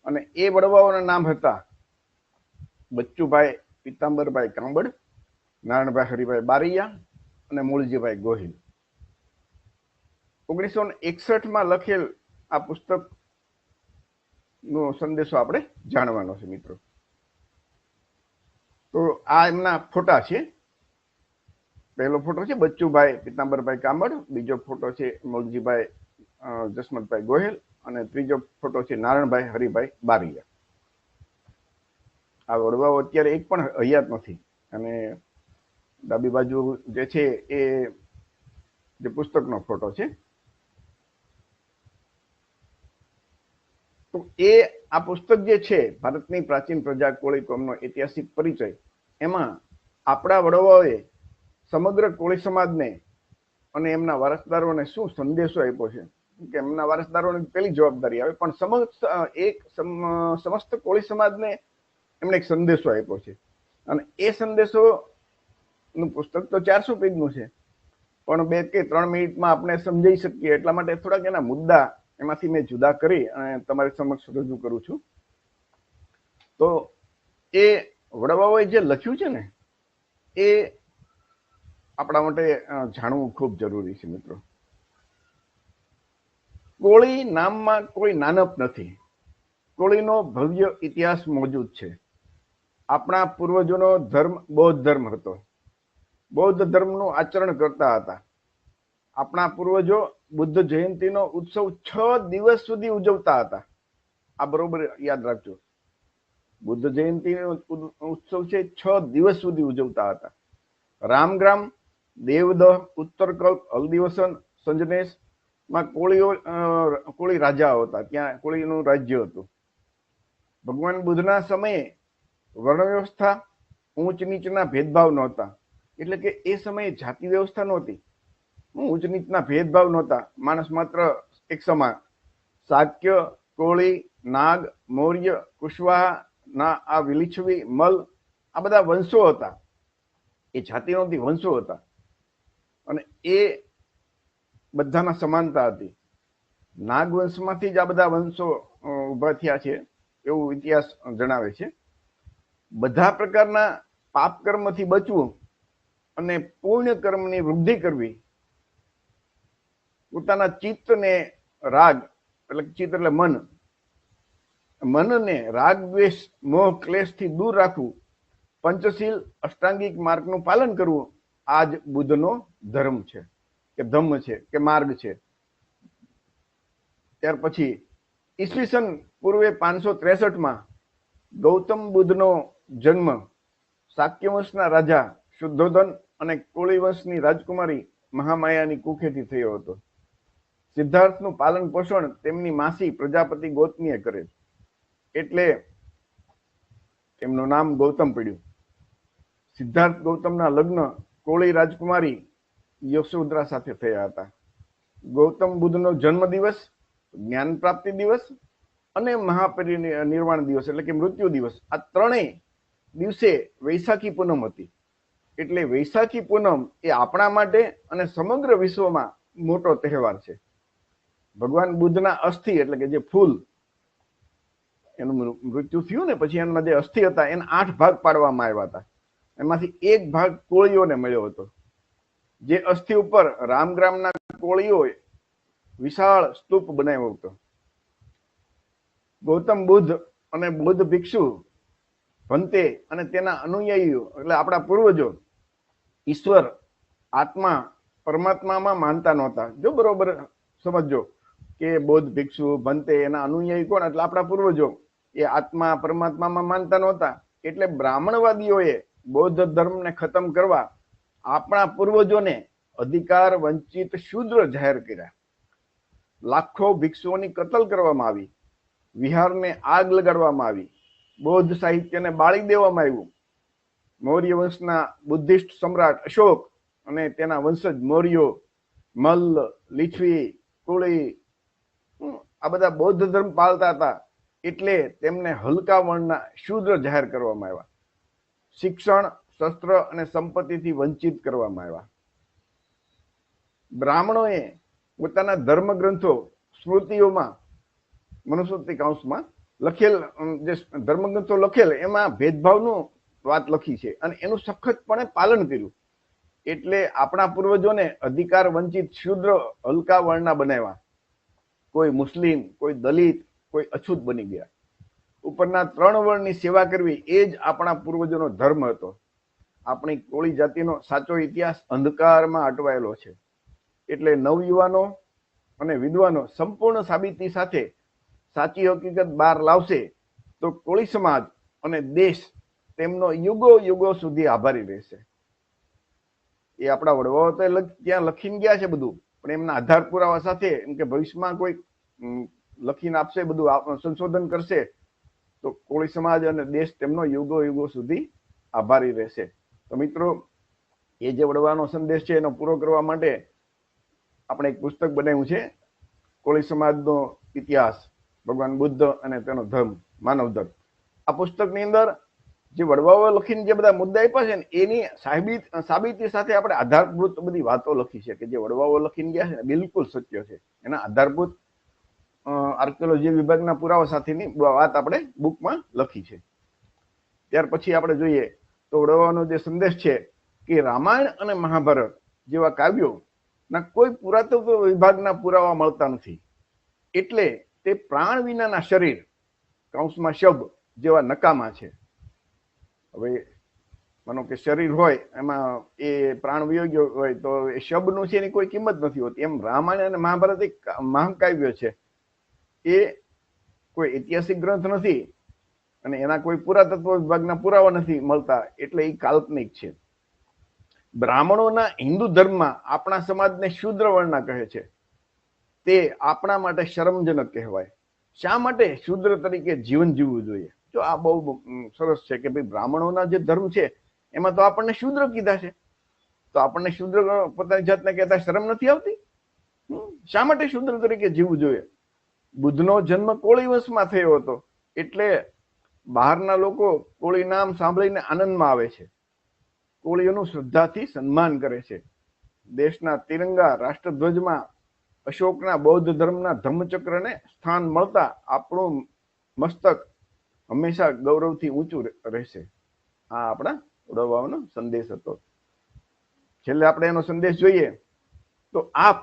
અને એ વડવાઓના નામ હતા બચ્ચુભાઈ પીતાંબરભાઈ કાંબડ, નારણભાઈ હરિભાઈ બારૈયા અને મૂળજીભાઈ ગોહિલ. 1961માં લખેલ આ પુસ્તકનો સંદેશો આપણે જાણવાનો છે મિત્રો. તો આ એમના ફોટા છે. પહેલો ફોટો છે બચ્ચુભાઈ પીતાંબરભાઈ કાંબડ, બીજો ફોટો છે મૂળજીભાઈ જસમતભાઈ ગોહિલ, અને ત્રીજો ફોટો છે નારણભાઈ હરિભાઈ બારૈયા. આ વડવાઓ અત્યારે એક પણ હયાત નથી. અને ડાબી બાજુ જે છે એ જે પુસ્તકનો ફોટો છે. તો એ આ પુસ્તક જે છે, ભારતની પ્રાચીન પ્રજા કોળી કોમનો ઐતિહાસિક પરિચય, એમાં આપણા વડવાઓએ સમગ્ર કોળી સમાજને અને એમના વારસદારોને શું સંદેશો આપ્યો છે? કે એમના વારસદારોની પેલી જવાબદારી આવે, પણ સમસ્ત કોળી સમાજને એમણે એક સંદેશો આપ્યો છે. અને એ સંદેશો નું પુસ્તક તો 400 પેજનું છે, પણ 2 કે 3 મિનિટમાં આપણે સમજાઈ શકીએ એટલા માટે થોડાક એના મુદ્દા એમાંથી મેં જુદા કરી અને તમારી સમક્ષ રજૂ કરું છું. તો એ વડવાઓએ જે લખ્યું છે ને, એ આપણા માટે જાણવું ખૂબ જરૂરી છે મિત્રો. કોળી નામમાં કોઈ નાનપ નથી. કોળીનો ભવ્ય ઇતિહાસ મોજૂદ છે. આપણા પૂર્વજોનો ધર્મ બૌદ્ધ ધર્મ હતો. બૌદ્ધ ધર્મનું આચરણ કરતા હતા. આપણા પૂર્વજો બુદ્ધ જયંતિનો ઉત્સવ 6 દિવસ સુધી ઉજવતા હતા. આ બરોબર યાદ રાખજો. બુદ્ધ જયંતિનો ઉત્સવ છે 6 દિવસ સુધી ઉજવતા હતા. રામગ્રામ, દેવદહ, ઉત્તરકલ્પ, હલ્દીવસન, સંજનેશ માં કોળી રાજાઓ હતા, ત્યાં કોળીનું રાજ્ય હતું. ભગવાન બુદ્ધના સમયે વર્ણ વ્યવસ્થા, ઊંચ નીચના ભેદભાવ નહોતા. એટલે કે એ સમયે જાતિ વ્યવસ્થા નહોતી, ઊંચ નીચના ભેદભાવ નહોતા, માણસ માત્ર એક સમાન. શાક્ય, કોળી, નાગ, મૌર્ય, કુશવાહા ના આ વિલીછવી, મલ, આ બધા વંશો હતા. એ જાતિ નહોતી, વંશો હતા. અને એ બધામાં સમાનતા હતી. નાગ વંશમાંથી જ આ બધા વંશો ઉભા થયા છે એવું ઇતિહાસ જણાવે છે. બધા પ્રકારના પાપ કર્મથી બચવું અને પુણ્ય કર્મની વૃદ્ધિ કરવી, પોતાના ચિત્તને રાગ એટલે ચિત્ત એટલે મનને રાગ, દ્વેષ, મોહ, ક્લેશથી દૂર રાખવું, પંચશીલ, અષ્ટાંગિક માર્ગનું પાલન કરવું, આ જ બુદ્ધનો ધર્મ છે કે ધમ્મ છે કે માર્ગ છે. ત્યાર પછી ઈસવીસન પૂર્વે 563 ગૌતમ બુદ્ધનો જન્મ શાક્ય વંશના રાજા શુદ્ધોધન અને કોળી વંશની રાજકુમારી મહામાયાની કુખેથી થયો હતો. સિદ્ધાર્થનું પાલન પોષણ તેમની માસી પ્રજાપતિ ગૌતમીએ કરે, એટલે એમનું નામ ગૌતમ પડ્યું. સિદ્ધાર્થ ગૌતમના લગ્ન કોળી રાજકુમારી યશોધરા સાથે થયા હતા. ગૌતમ બુદ્ધનો જન્મ દિવસ, જ્ઞાન પ્રાપ્તિ દિવસ અને મહાપરિનિર્વાણ દિવસ એટલે કે મૃત્યુ દિવસ, આ ત્રણેય દિવસે વૈશાખી પૂનમ હતી. એટલે વૈશાખી પૂનમ એ આપણા માટે અને સમગ્ર વિશ્વમાં મોટો તહેવાર છે. ભગવાન બુદ્ધના અસ્થિ એટલે કે જે ફૂલ, એનું મૃત્યુ થયું ને પછી એના જે અસ્થિ હતા એના 8 ભાગ પાડવામાં આવ્યા હતા. એમાંથી એક ભાગ કોળીઓને મળ્યો હતો. જે અસ્થિ ઉપર રામગ્રામના કોળીઓએ વિશાળ સ્તૂપ બનાવ્યો હતો. ગૌતમ બુદ્ધ અને બૌદ્ધ ભિક્ષુ ભંતે અને તેના અનુયાયીઓ એટલે આપણા પૂર્વજો ઈશ્વર, આત્મા, પરમાત્મામાં માનતા નહોતા. જો બરોબર સમજો કે બૌદ્ધ ભિક્ષુ ભંતે એના અનુયાયી કોણ? એટલે આપણા પૂર્વજો એ આત્મા પરમાત્મામાં માનતા નહોતા. એટલે બ્રાહ્મણવાદીઓએ બૌદ્ધ ધર્મને ખતમ કરવા આપણા પૂર્વજોને અધિકાર વંચિત શૂદ્ર જાહેર કર્યા. લાખો ભિક્ષુઓની કતલ કરવામાં આવી, વિહારને આગ લગાડવામાં આવી, બૌદ્ધ સાહિત્યને બાળી દેવામાં આવ્યું. મૌર્ય વંશના બુદ્ધિસ્ટ સમ્રાટ અશોક અને તેના વંશજ મૌર્યો, મલ્લ, લીછવી, કોળી આ બધા બૌદ્ધ ધર્મ પાળતા હતા, એટલે તેમને હલકા વર્ણના શૂદ્ર જાહેર કરવામાં આવ્યા. શિક્ષણ, શસ્ત્ર અને સંપત્તિથી વંચિત કરવામાં આવ્યા. બ્રાહ્મણોએ પોતાના ધર્મ ગ્રંથો, સ્મૃતિઓમાં, મનુસ્મૃતિ કૌંસમાં લખેલ જે ધર્મગ્રંથો લખેલ એમાં ભેદભાવનું વાત લખી છે અને એનું સખતપણે પાલન કર્યું. એટલે આપણા પૂર્વજોને અધિકાર વંચિત શૂદ્ર હલકા વર્ણના બનાવ્યા. કોઈ મુસ્લિમ, કોઈ દલિત, કોઈ અછૂત બની ગયા. ઉપરના 3 વર્ણની સેવા કરવી એ જ આપણા પૂર્વજોનો ધર્મ હતો. આપણી કોળી જાતિનો સાચો ઇતિહાસ અંધકારમાં અટવાયેલો છે. એટલે નવયુવાનો અને વિદ્વાનો સંપૂર્ણ સાબિતી સાથે સાચી હકીકત બહાર લાવશે તો કોળી સમાજ અને દેશ તેમનો યુગો યુગો સુધી આભારી રહેશે. એ આપણા વડવાઓ તો ત્યાં લખીને ગયા છે બધું, પણ એમના આધાર પુરાવા સાથે એમ કે ભવિષ્યમાં કોઈ લખીને આપશે, બધું સંશોધન કરશે તો કોળી સમાજ અને દેશ તેમનો યુગો યુગો સુધી આભારી રહેશે. તો મિત્રો, એ જે વડવાનો સંદેશ છે એનો પૂરો કરવા માટે આપણે એક પુસ્તક બનાવ્યું છે, કોળી સમાજનો ઇતિહાસ, ભગવાન બુદ્ધ અને તેનો ધર્મ, માનવ ધર્મ. આ પુસ્તકની અંદર જે વડવાઓ લખીને જે બધા મુદ્દા આપ્યા છે ને એની સાબિતી સાથે આપણે આધારભૂત બધી વાતો લખી છે કે જે વડવાઓ લખીને ગયા છે ને બિલકુલ સત્ય છે. એના આધારભૂત આર્કિયોલોજી વિભાગના પુરાવા સાથેની વાત આપણે બુકમાં લખી છે. ત્યાર પછી આપણે જોઈએ તો વડવાઓનો જે સંદેશ છે કે રામાયણ અને મહાભારત જેવા કાવ્યો ના કોઈ પુરાતત્વ વિભાગના પુરાવા મળતા નથી. એટલે તે પ્રાણ વિનાના શરીર કૌંસમાં શબ જેવા નકામા છે. હવે માનો કે શરીર હોય એમાં એ પ્રાણ વિયોગ્ય હોય તો એ શબનું છે એની કોઈ કિંમત નથી હોતી. એમ રામાયણ અને મહાભારત એક મહાકાવ્ય છે. એ કોઈ ઐતિહાસિક ગ્રંથ નથી અને એના કોઈ પુરાતત્વ વિભાગના પુરાવા નથી મળતા, એટલે એ કાલ્પનિક છે. બ્રાહ્મણોના હિન્દુ ધર્મમાં આપણા સમાજને શૂદ્ર વર્ણના કહે છે. તે આપણા માટે શરમજનક કહેવાય. શા માટે શૂદ્ર તરીકે જીવન જીવવું જોઈએ? જો આ બહુ સરસ છે કે ભાઈ બ્રાહ્મણોના જે ધર્મ છે એમાં તો આપણને શૂદ્ર કીધા છે, તો આપણને શૂદ્ર પોતાની જાતને કહેતા શરમ નથી આવતી? શા માટે શૂદ્ર તરીકે જીવવું જોઈએ? બુદ્ધનો જન્મ કોળી વંશમાં થયો હતો, એટલે બહારના લોકો કોળી નામ સાંભળીને આનંદમાં આવે છે, કોળીઓનું શ્રદ્ધાથી સન્માન કરે છે. દેશના તિરંગા રાષ્ટ્રધ્વજમાં અશોકના બૌદ્ધ ધર્મના ધર્મચક્રને સ્થાન મળતા આપણું મસ્તક હંમેશા ગૌરવથી ઊંચું રહેશે. આ આપણા વડવાઓનો સંદેશ હતો. છેલ્લે આપણે એનો સંદેશ જોઈએ તો આપ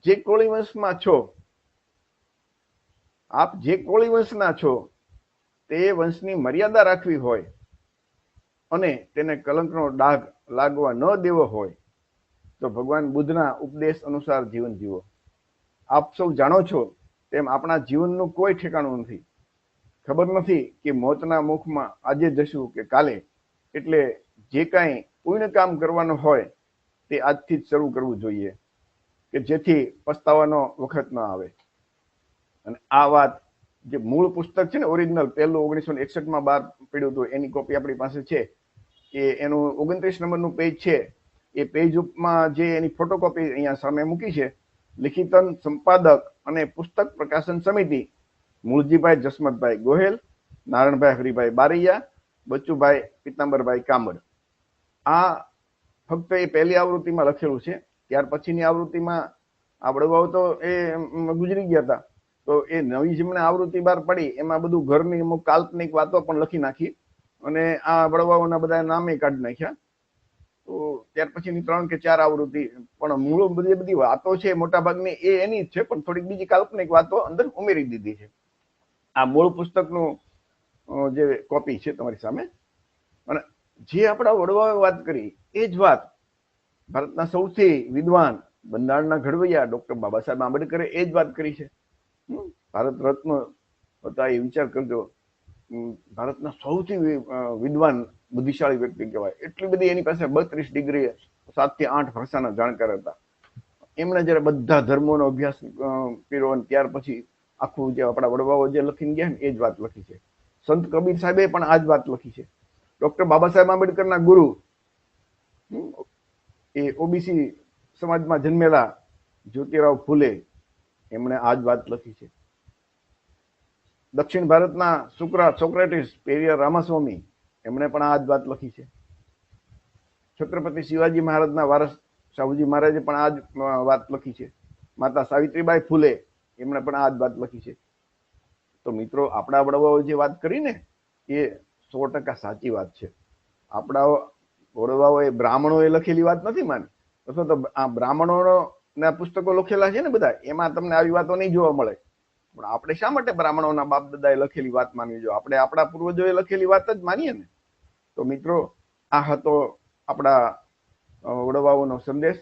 જે કોળી વંશમાં છો, આપ જે કોળી વંશના છો, તે વંશની મર્યાદા રાખવી હોય અને તેને કલંકનો ડાઘ લાગવા ન દેવો હોય તો ભગવાન બુદ્ધના ઉપદેશ અનુસાર જીવન જીવો. આપ સૌ જાણો છો તેમ આપણા જીવનનું કોઈ ઠેકાણું નથી. ખબર નથી કે મોતના મુખમાં આજે જશું કે કાલે, એટલે જે કાંઈ પુણ્ય કામ કરવાનું હોય તે આજથી જ શરૂ કરવું જોઈએ કે જેથી પસ્તાવાનો વખત ન આવે. અને આ વાત જે મૂળ પુસ્તક છે ને, ઓરિજિનલ પહેલું 1961માં બહાર પડ્યું હતું, એની કોપી આપણી પાસે છે. એ એનું 29 નંબરનું પેજ છે. એ પેજ ઉપમાં જે એની ફોટોકોપી અહીંયા સામે મૂકી છે, લિખિતન સંપાદક અને પુસ્તક પ્રકાશન સમિતિ મૂળજીભાઈ જસમતભાઈ ગોહેલ, નારણભાઈ હરિભાઈ બારૈયા, બચુભાઈ પિતાંબરભાઈ કામડ. આ ફક્ત એ પહેલી આવૃત્તિમાં લખેલું છે. ત્યાર પછીની આવૃત્તિમાં આ વડવાઓ તો એ ગુજરી ગયા હતા, તો એ નવી જેમણે આવૃત્તિ બહાર પડી એમાં બધું ઘરની અમુક કાલ્પનિક વાતો પણ લખી નાખી અને આ વડવાઓના બધા નામે કાઢી નાખ્યા. તો ત્યાર પછીની 3 કે 4 આવૃત્તિ, પણ મૂળ બધી વાતો છે મોટા ભાગની એ એની જ છે, પણ થોડીક બીજી કાલ્પનિક વાતો અંદર ઉમેરી દીધી છે. આ મૂળ પુસ્તકનું જે કોપી છે તમારી સામે. અને જે આપણા વડવાઓએ વાત કરી એ જ વાત ભારતના સૌથી વિદ્વાન બંધારણના ઘડવૈયા ડોક્ટર બાબા સાહેબ આંબેડકરે એ જ વાત કરી છે. ભારત રત્ન હતા, એ વિચાર કરજો. ભારતના સૌથી વિદ્વાન બુદ્ધિશાળી વ્યક્તિ કહેવાય. એટલી બધી એની પાસે 32 ડિગ્રી 7 થી 8 ભાષાના જાણકાર હતા. એમણે જયારે બધા ધર્મોનો અભ્યાસ કર્યો અને ત્યાર પછી આખું જે આપણા વડવાઓ જે લખીને ગયા ને એ જ વાત લખી છે. સંત કબીર સાહેબે પણ આ જ વાત લખી છે. ડોક્ટર બાબા સાહેબ આંબેડકરના ગુરુ, એ ઓબીસી સમાજમાં જન્મેલા જ્યોતિરાવ ફૂલે, એમણે આ જ વાત લખી છે. દક્ષિણ ભારતના સોક્રેટિસ પેરિયર રામાસ્વામી, એમણે પણ આ જ વાત લખી છે. છત્રપતિ શિવાજી મહારાજના વારસ શાહુજી મહારાજે પણ આ જ વાત લખી છે. માતા સાવિત્રીબાઈ ફૂલે, એમણે પણ આ જ વાત લખી છે. તો મિત્રો, આપણા વડવાઓ જે વાત કરી ને એ 100% સાચી વાત છે. આપણા વડવાઓએ બ્રાહ્મણોએ લખેલી વાત નથી માની. અથવા તો આ બ્રાહ્મણોના પુસ્તકો લખેલા છે ને બધા, એમાં તમને આવી વાતો નહીં જોવા મળે. પણ આપણે શા માટે બ્રાહ્મણોના બાપ દાદાએ લખેલી વાત માનવી જોઈએ? આપણે આપણા પૂર્વજોએ લખેલી વાત જ માનીએ ને. તો મિત્રો, આ હતો આપણા વડવાઓનો સંદેશ.